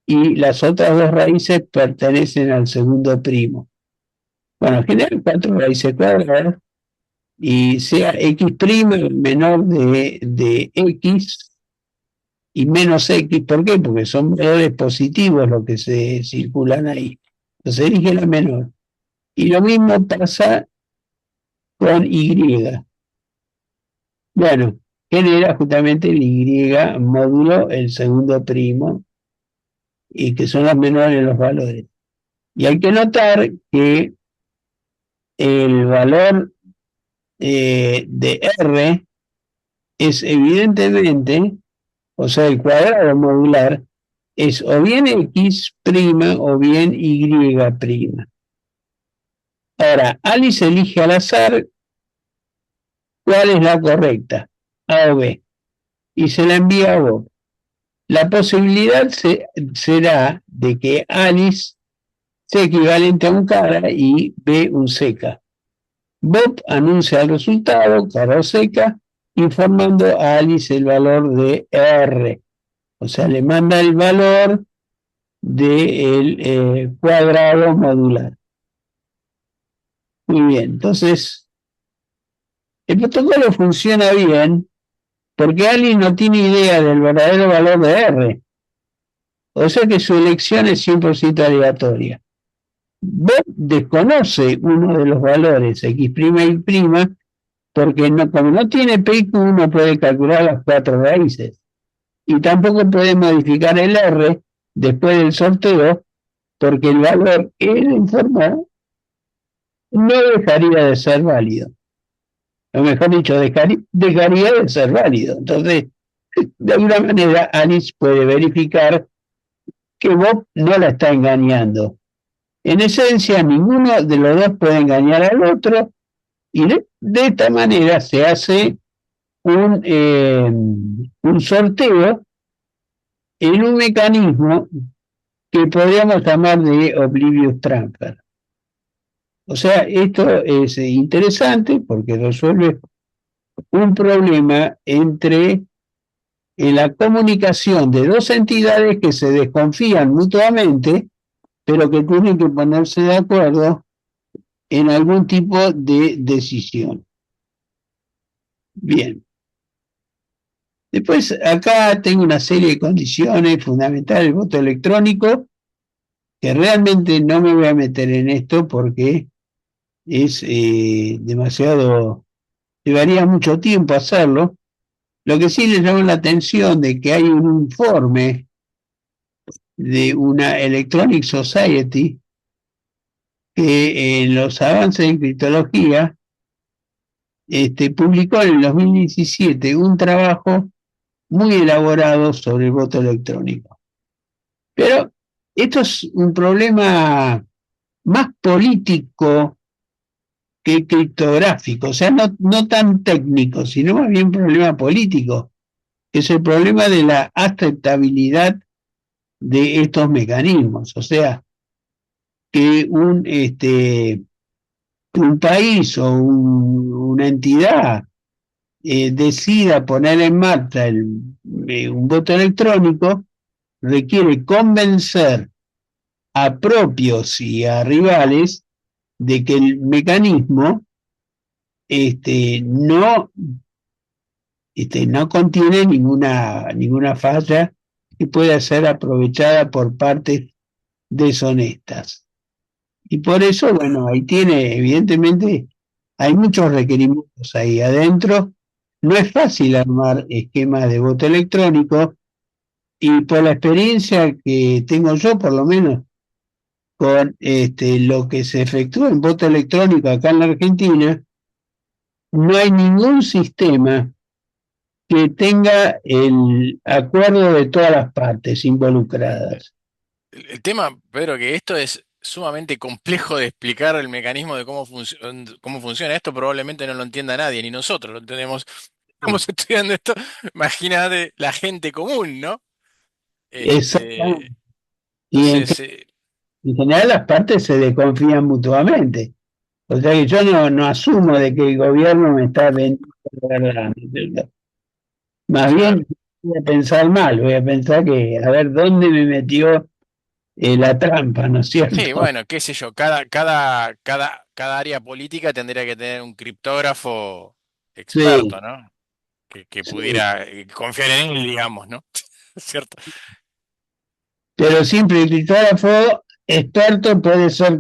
y las otras 2 raíces pertenecen al segundo primo. Bueno, en general 4 raíces cuadradas, y sea X' menor de X y menos X. ¿Por qué? Porque son valores positivos los que se circulan ahí. Entonces elige la menor. Y lo mismo pasa con Y. Bueno, genera justamente el Y módulo el segundo primo, y que son los menores los valores. Y hay que notar que el valor de R es evidentemente, o sea, el cuadrado modular es o bien X' o bien Y'. Ahora, Alice elige al azar cuál es la correcta, A o B, y se la envía a Bob. La posibilidad será de que Alice sea equivalente a un cara y B un seca. Bob anuncia el resultado, cara o seca, informando a Alice el valor de R. O sea, le manda el valor del cuadrado modular. Muy bien, entonces el protocolo funciona bien porque Alice no tiene idea del verdadero valor de R. O sea que su elección es 100% aleatoria. Bob desconoce uno de los valores X' y Y, porque como no tiene P y Q, no puede calcular las 4 raíces. Y tampoco puede modificar el R después del sorteo, porque el valor que él informó no dejaría de ser válido. O mejor dicho, dejaría de ser válido. Entonces, de alguna manera, Alice puede verificar que Bob no la está engañando. En esencia, ninguno de los dos puede engañar al otro, y de esta manera se hace un sorteo en un mecanismo que podríamos llamar de Oblivious Transfer. O sea, esto es interesante porque resuelve un problema entre en la comunicación de dos entidades que se desconfían mutuamente, pero que tienen que ponerse de acuerdo en algún tipo de decisión. Bien. Después acá tengo una serie de condiciones fundamentales del voto electrónico, que realmente no me voy a meter en esto porque es demasiado, llevaría mucho tiempo hacerlo. Lo que sí les llama la atención de que hay un informe de una Electronic Society que en los avances en criptología publicó en el 2017 un trabajo muy elaborado sobre el voto electrónico. Pero esto es un problema más político que criptográfico, o sea, no tan técnico, sino más bien un problema político, que es el problema de la aceptabilidad de estos mecanismos. O sea, que un país o una entidad decida poner en marcha un voto electrónico, requiere convencer a propios y a rivales de que el mecanismo no contiene ninguna falla que pueda ser aprovechada por partes deshonestas. Y por eso, bueno, ahí tiene, evidentemente, hay muchos requerimientos ahí adentro. No es fácil armar esquemas de voto electrónico, y por la experiencia que tengo yo, por lo menos, con lo que se efectúa en voto electrónico acá en la Argentina, no hay ningún sistema que tenga el acuerdo de todas las partes involucradas. El tema, Pedro, que esto es sumamente complejo de explicar el mecanismo de cómo funciona. Esto probablemente no lo entienda nadie, ni nosotros lo entendemos. Estamos estudiando esto. Imagínate la gente común, ¿no? Exactamente. Y Entonces, en general las partes se desconfían mutuamente. O sea que yo no asumo de que el gobierno me está vendiendo la verdad, ¿no es cierto? Más claro. bien voy a pensar mal, voy a pensar que a ver dónde me metió la trampa, ¿no es Sí, cierto? bueno, qué sé yo, cada área política tendría que tener un criptógrafo Sí, experto, ¿no? Que sí. pudiera confiar en él, digamos, ¿no? ¿Cierto? Pero siempre el criptógrafo experto puede ser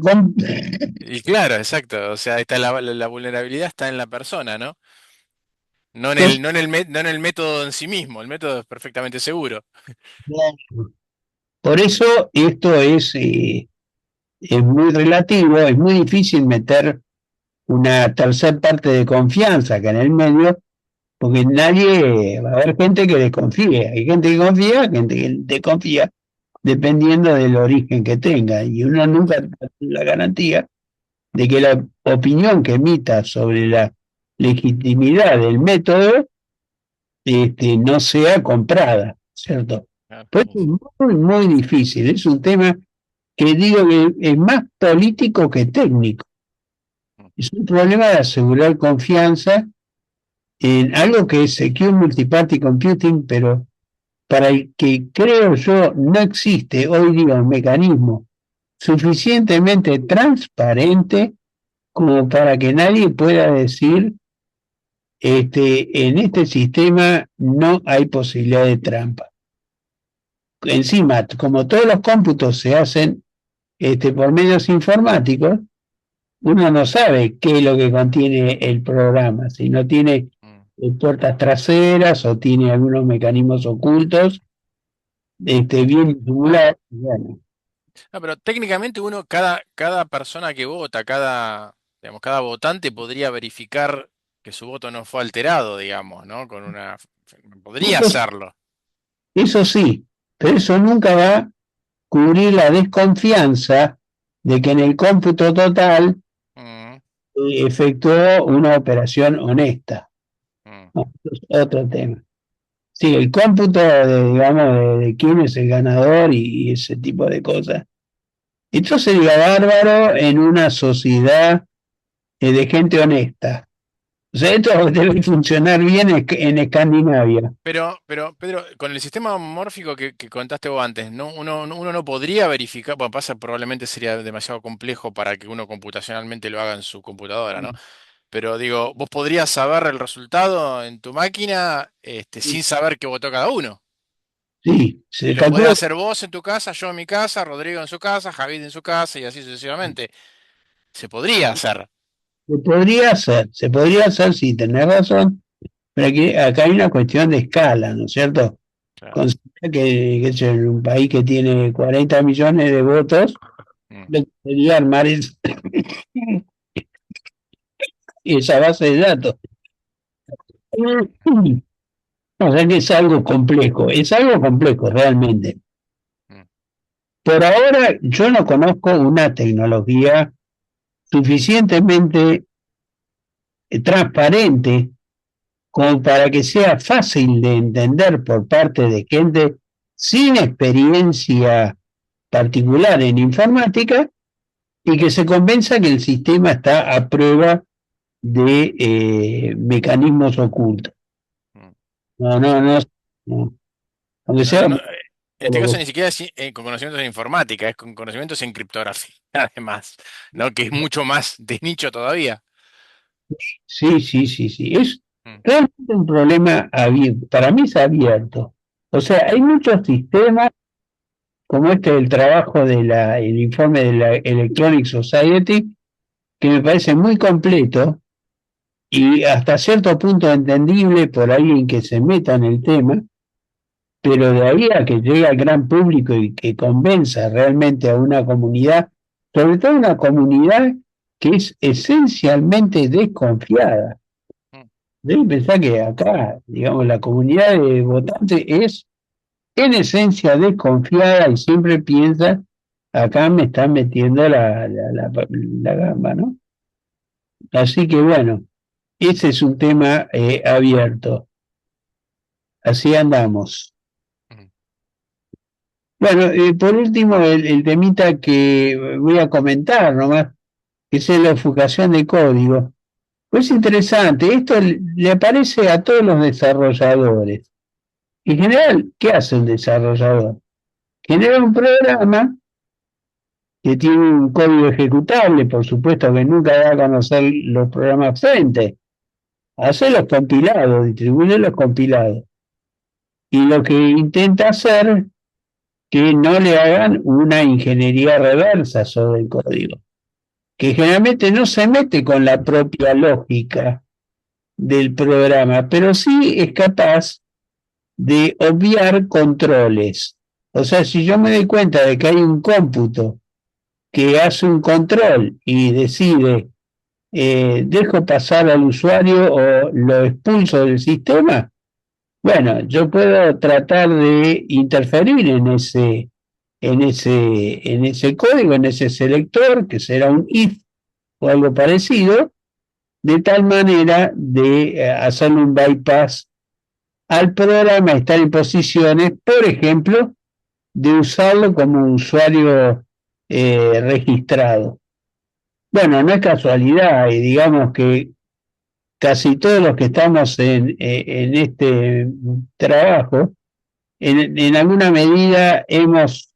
Y claro, exacto. O sea, está la vulnerabilidad está en la persona, ¿no? No en el método en sí mismo. El método es perfectamente seguro. Por eso esto es muy relativo, es muy difícil meter una tercera parte de confianza acá en el medio, porque va a haber gente que desconfíe, hay gente que confía, gente que desconfía, dependiendo del origen que tenga, y uno nunca tiene la garantía de que la opinión que emita sobre la legitimidad del método no sea comprada, ¿cierto? Claro. Pues es muy, muy difícil. Es un tema que digo que es más político que técnico. Es un problema de asegurar confianza en algo que es Secure Multiparty Computing, pero para el que creo yo no existe hoy día un mecanismo suficientemente transparente como para que nadie pueda decir en este sistema no hay posibilidad de trampa. Encima, como todos los cómputos se hacen por medios informáticos, uno no sabe qué es lo que contiene el programa, si no tiene puertas traseras o tiene algunos mecanismos ocultos, bien disimulados. Bueno, No, pero técnicamente cada persona que vota, digamos, cada votante podría verificar que su voto no fue alterado, digamos, ¿no? Podría eso, hacerlo. eso sí, pero eso nunca va a cubrir la desconfianza de que en el cómputo total Mm, efectuó una operación honesta. mm. No, es otro tema. Sí, el cómputo de quién es el ganador y ese tipo de cosas. Esto sería bárbaro en una sociedad de gente honesta. O sea, esto debe funcionar bien en Escandinavia. Pero, Pedro, con el sistema mórfico que contaste vos antes, ¿no? Uno no podría verificar, bueno, pasa, probablemente sería demasiado complejo para que uno computacionalmente lo haga en su computadora, ¿no? Pero digo, vos podrías saber el resultado en tu máquina, sin saber qué votó cada uno. Sí, Y se lo podés calcula hacer vos en tu casa, yo en mi casa, Rodrigo en su casa, Javid en su casa y así sucesivamente. Se podría hacer. se podría hacer, sí, tenés razón, pero aquí, acá hay una cuestión de escala, ¿no es cierto? Claro. Considera que es en un país que tiene 40 millones de votos, Mm. lo que sería armar esa base de datos. O sea que es algo complejo realmente. Mm. Por ahora yo no conozco una tecnología suficientemente transparente como para que sea fácil de entender por parte de gente sin experiencia particular en informática y que se convenza que el sistema está a prueba de mecanismos ocultos. Mm. No, no, no, no. Aunque No, no, sea no. En este caso ni siquiera es con conocimientos en informática, es con conocimientos en criptografía, además, ¿no? Que es mucho más de nicho todavía. sí, sí, sí, sí. Es Mm. realmente un problema abierto. Para mí es abierto. O sea, hay muchos sistemas, como el trabajo el informe de la Electronic Society, que me parece muy completo y hasta cierto punto entendible por alguien que se meta en el tema, pero de ahí a que llegue al gran público y que convenza realmente a una comunidad, sobre todo una comunidad que es esencialmente desconfiada. Mm. Deben pensar que acá, digamos, la comunidad de votantes es en esencia desconfiada y siempre piensa, acá me están metiendo la gamba, ¿no? Así que bueno, ese es un tema abierto. Así andamos. Mm. Bueno, por último, el temita que voy a comentar nomás, que es la obfuscación de código. Pues interesante, esto le aparece a todos los desarrolladores. En general, ¿qué hace un desarrollador? Genera un programa que tiene un código ejecutable, por supuesto que nunca da a conocer los programas fuentes, hace los compilados, distribuye los compilados. Y lo que intenta hacer que no le hagan una ingeniería reversa sobre el código, que generalmente no se mete con la propia lógica del programa, pero sí es capaz de obviar controles. O sea, si yo me doy cuenta de que hay un cómputo que hace un control y decide dejo pasar al usuario o lo expulso del sistema, bueno, yo puedo tratar de interferir en ese código, en ese selector, que será un if, o algo parecido, de tal manera de hacerle un bypass al programa, estar en posiciones, por ejemplo, de usarlo como usuario registrado. Bueno, no es casualidad, y digamos que casi todos los que estamos en este trabajo, en alguna medida hemos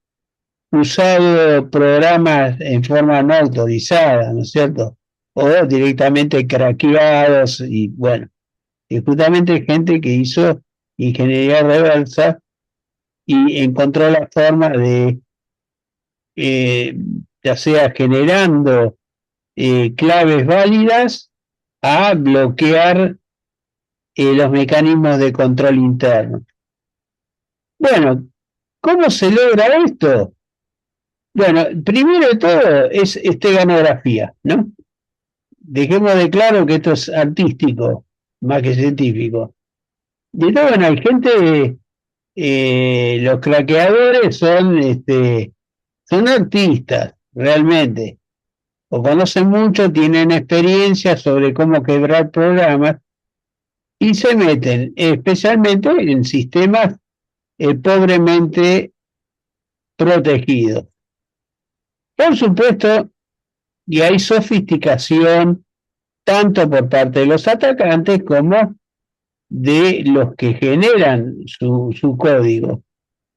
usado programas en forma no autorizada, ¿no es cierto? O directamente craqueados y bueno, y justamente gente que hizo ingeniería reversa y encontró la forma de, eh, ya sea generando claves válidas, a bloquear los mecanismos de control interno. Bueno, ¿cómo se logra esto? Bueno, primero de todo es esteganografía, ¿no? Dejemos de claro que esto es artístico, más que científico. De todo, bueno, hay gente, los craqueadores son artistas, realmente, o conocen mucho, tienen experiencia sobre cómo quebrar programas y se meten especialmente en sistemas pobremente protegidos. Por supuesto, y hay sofisticación tanto por parte de los atacantes como de los que generan su código.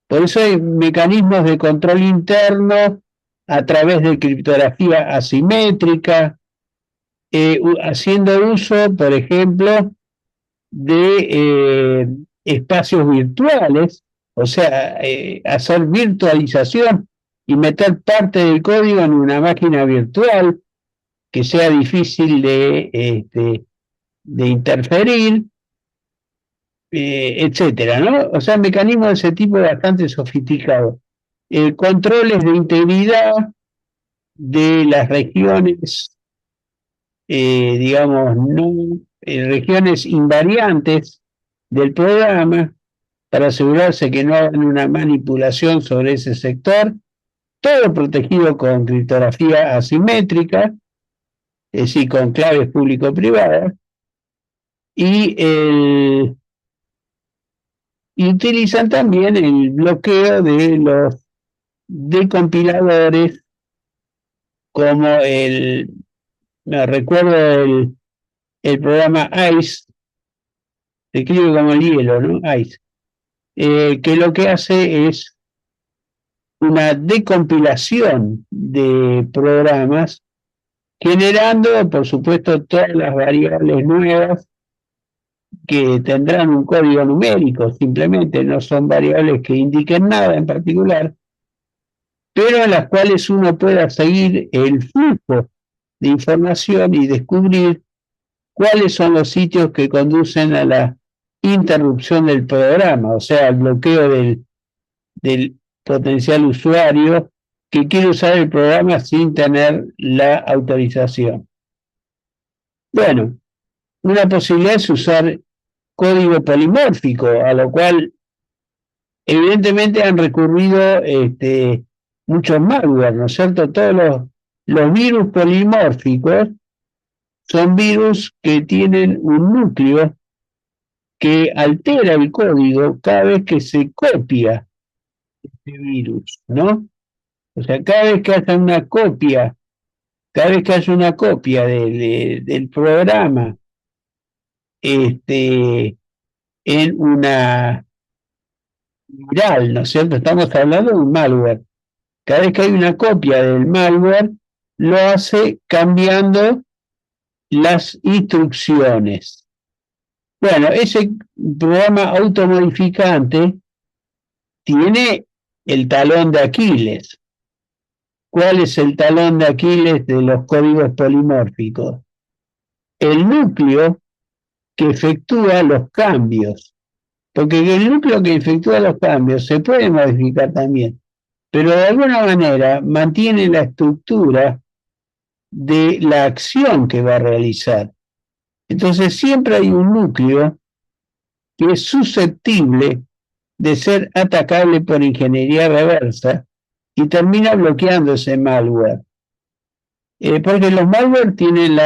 Por eso hay mecanismos de control interno a través de criptografía asimétrica, haciendo uso, por ejemplo, de espacios virtuales, o sea, hacer virtualización y meter parte del código en una máquina virtual que sea difícil de interferir, etcétera, ¿no? O sea, mecanismos de ese tipo bastante sofisticados. Controles de integridad de las regiones, digamos, no, regiones invariantes del programa para asegurarse que no hagan una manipulación sobre ese sector, todo protegido con criptografía asimétrica, es decir, con claves público-privadas, y utilizan también el bloqueo de los decompiladores, como me recuerdo el programa ICE, se escribe como el hielo, ¿no? ICE, que lo que hace es una decompilación de programas, generando, por supuesto, todas las variables nuevas que tendrán un código numérico, simplemente no son variables que indiquen nada en particular, pero en las cuales uno pueda seguir el flujo de información y descubrir cuáles son los sitios que conducen a la interrupción del programa, o sea, el bloqueo del potencial usuario que quiere usar el programa sin tener la autorización. Bueno, una posibilidad es usar código polimórfico, a lo cual evidentemente han recurrido muchos malware, ¿no es cierto? Todos los virus polimórficos son virus que tienen un núcleo que altera el código cada vez que se copia este virus, ¿no? O sea, cada vez que haya una copia, del programa, en una viral, ¿no es cierto? Estamos hablando de un malware. Cada vez que hay una copia del malware, lo hace cambiando las instrucciones. Bueno, ese programa automodificante tiene el talón de Aquiles. ¿Cuál es el talón de Aquiles de los códigos polimórficos? El núcleo que efectúa los cambios. Porque el núcleo que efectúa los cambios se puede modificar también, pero de alguna manera mantiene la estructura de la acción que va a realizar. Entonces siempre hay un núcleo que es susceptible de ser atacable por ingeniería reversa y termina bloqueando ese malware. Porque los malware tienen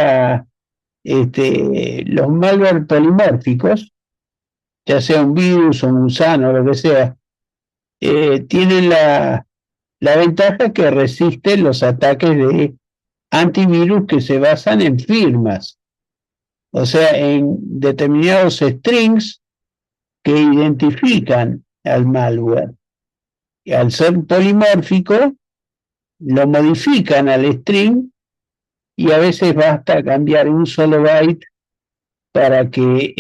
los malware polimórficos, ya sea un virus o un gusano, lo que sea, tienen la ventaja que resisten los ataques de antivirus que se basan en firmas, o sea, en determinados strings que identifican al malware. Y al ser polimórfico, lo modifican al string y a veces basta cambiar un solo byte para que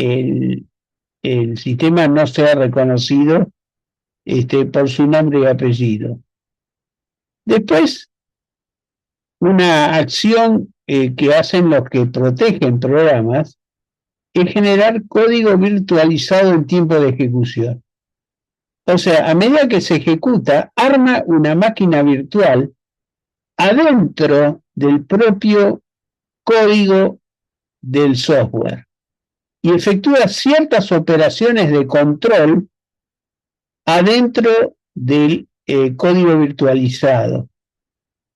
el sistema no sea reconocido por su nombre y apellido. Después, una acción que hacen los que protegen programas es generar código virtualizado en tiempo de ejecución. O sea, a medida que se ejecuta, arma una máquina virtual adentro del propio código del software y efectúa ciertas operaciones de control adentro del código virtualizado.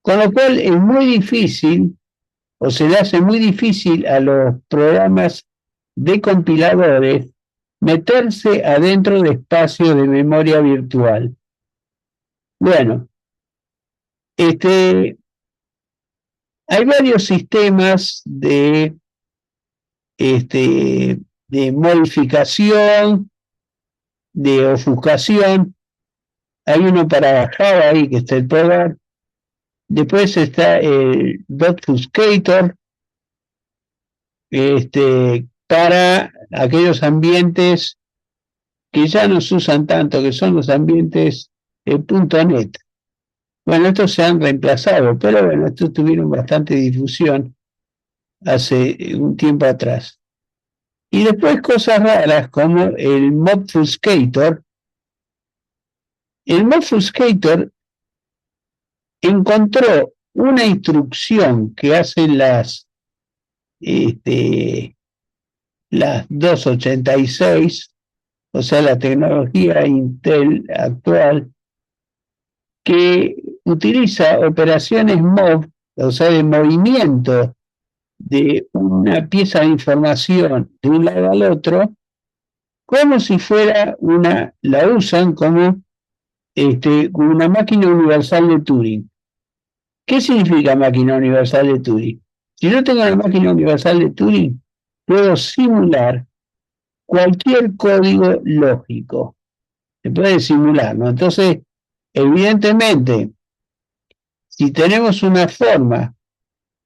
Con lo cual es muy difícil, o se le hace muy difícil a los programas de compiladores meterse adentro de espacios de memoria virtual. Bueno, hay varios sistemas de modificación, de ofuscación. Hay uno para Java ahí que está el Togar. Después está el Dotfuscator, para aquellos ambientes que ya no se usan tanto, que son los ambientes .NET. Bueno, estos se han reemplazado, pero bueno, estos tuvieron bastante difusión hace un tiempo atrás. Y después cosas raras como el Mobfuscator. El Mobfuscator encontró una instrucción que hacen las 286, o sea, la tecnología Intel actual, que utiliza operaciones MOV, o sea, de movimiento de una pieza de información de un lado al otro, como si fuera la usan como una máquina universal de Turing. ¿Qué significa máquina universal de Turing? Si yo tengo una máquina universal de Turing, puedo simular cualquier código lógico. Se puede simular, ¿no? Entonces, evidentemente, si tenemos una forma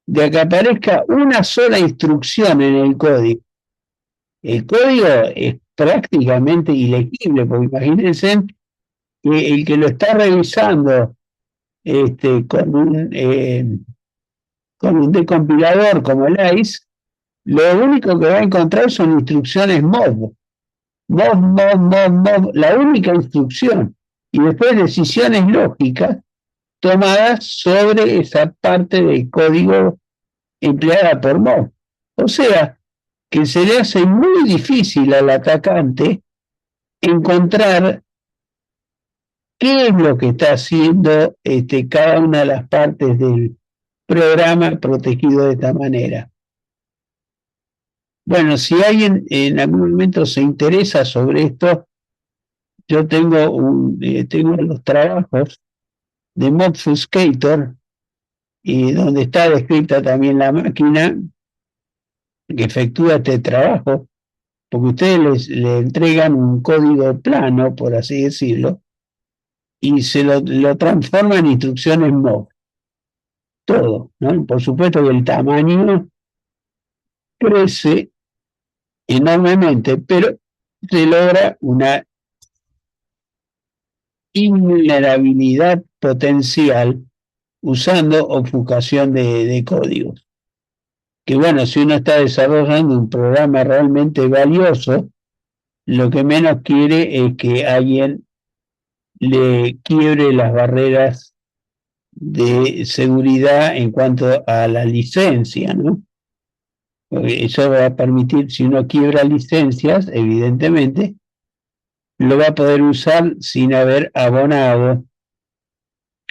de que aparezca una sola instrucción en el código es prácticamente ilegible, porque imagínense que el que lo está revisando con un decompilador como el ICE, lo único que va a encontrar son instrucciones MOV, la única instrucción, y después decisiones lógicas tomadas sobre esa parte del código empleada por MOV. O sea, que se le hace muy difícil al atacante encontrar qué es lo que está haciendo cada una de las partes del programa protegido de esta manera. Bueno, si alguien en algún momento se interesa sobre esto, yo tengo los trabajos de Mobfuscator, y donde está descrita también la máquina que efectúa este trabajo, porque ustedes le entregan un código plano, por así decirlo, y se lo transforma en instrucciones MOV. Todo, ¿no? Por supuesto que el tamaño crece enormemente, pero se logra una invulnerabilidad potencial usando ofuscación de códigos. Que bueno, si uno está desarrollando un programa realmente valioso, lo que menos quiere es que alguien le quiebre las barreras de seguridad en cuanto a la licencia, ¿no? Porque eso va a permitir, si uno quiebra licencias, evidentemente, lo va a poder usar sin haber abonado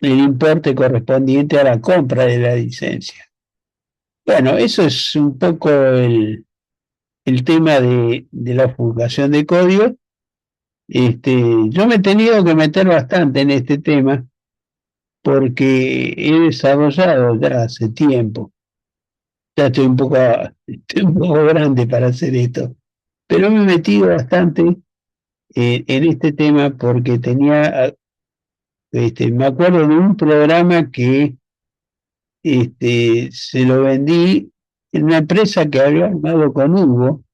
el importe correspondiente a la compra de la licencia. Bueno, eso es un poco el tema de la obfuscación de código. Yo me he tenido que meter bastante en este tema porque he desarrollado ya hace tiempo, ya estoy un poco grande para hacer esto, pero me he metido bastante en este tema porque me acuerdo de un programa que se lo vendí en una empresa que había armado con Hugo,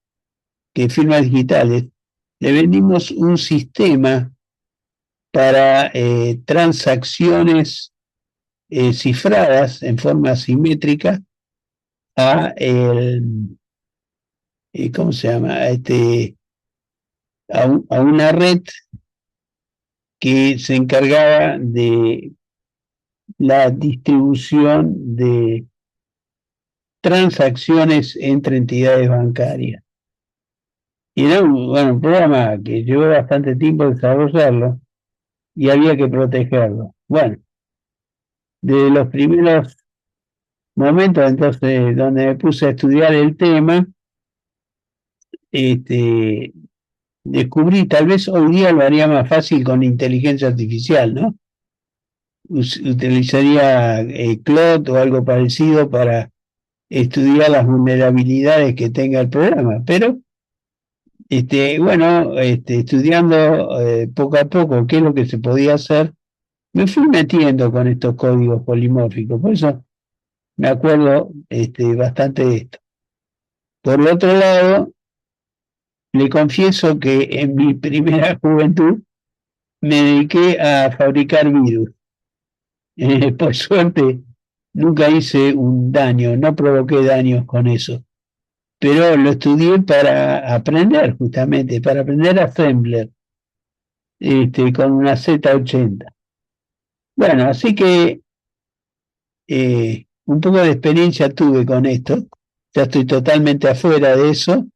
que es Firmas Digitales. Le vendimos un sistema para transacciones cifradas en forma simétrica a ¿cómo se llama? A una red que se encargaba de la distribución de transacciones entre entidades bancarias. Y era un programa que llevó bastante tiempo desarrollarlo y había que protegerlo. Bueno, de los primeros momentos entonces donde me puse a estudiar el tema, descubrí, tal vez hoy día lo haría más fácil con inteligencia artificial, ¿no? Utilizaría Claude o algo parecido para estudiar las vulnerabilidades que tenga el programa, pero estudiando poco a poco qué es lo que se podía hacer, me fui metiendo con estos códigos polimórficos, por eso me acuerdo bastante de esto. Por el otro lado, le confieso que en mi primera juventud me dediqué a fabricar virus. Por suerte, nunca hice un daño, no provoqué daños con eso, pero lo estudié para aprender, justamente, para aprender Assembler, con una Z80. Bueno, así que un poco de experiencia tuve con esto, ya estoy totalmente afuera de eso,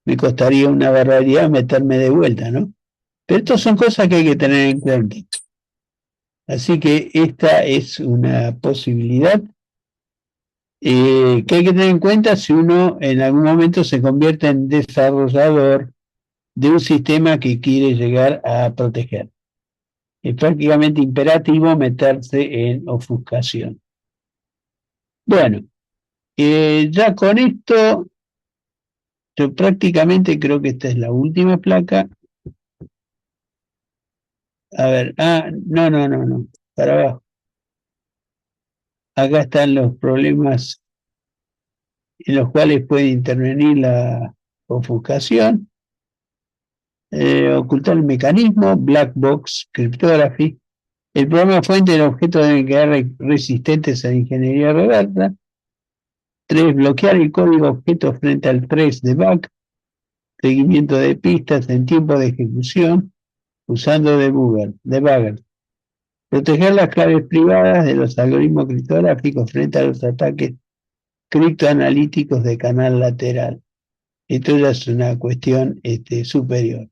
me costaría una barbaridad meterme de vuelta, ¿no? Pero estas son cosas que hay que tener en cuenta. Así que esta es una posibilidad que hay que tener en cuenta si uno en algún momento se convierte en desarrollador de un sistema que quiere llegar a proteger. Es prácticamente imperativo meterse en ofuscación. Bueno, ya con esto, yo prácticamente creo que esta es la última placa. A ver, no, para abajo. Acá están los problemas en los cuales puede intervenir la ofuscación. Ocultar el mecanismo, Black Box Cryptography. El programa fuente del objeto deben quedar resistentes a la ingeniería reversa. 3. Bloquear el código objeto frente al trace debug. Seguimiento de pistas en tiempo de ejecución usando debugger. Proteger las claves privadas de los algoritmos criptográficos frente a los ataques criptoanalíticos de canal lateral. Esto ya es una cuestión superior.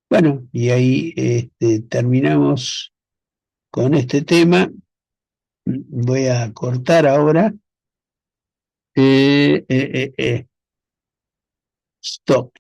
Bueno, y ahí terminamos con este tema. Voy a cortar ahora. Stop.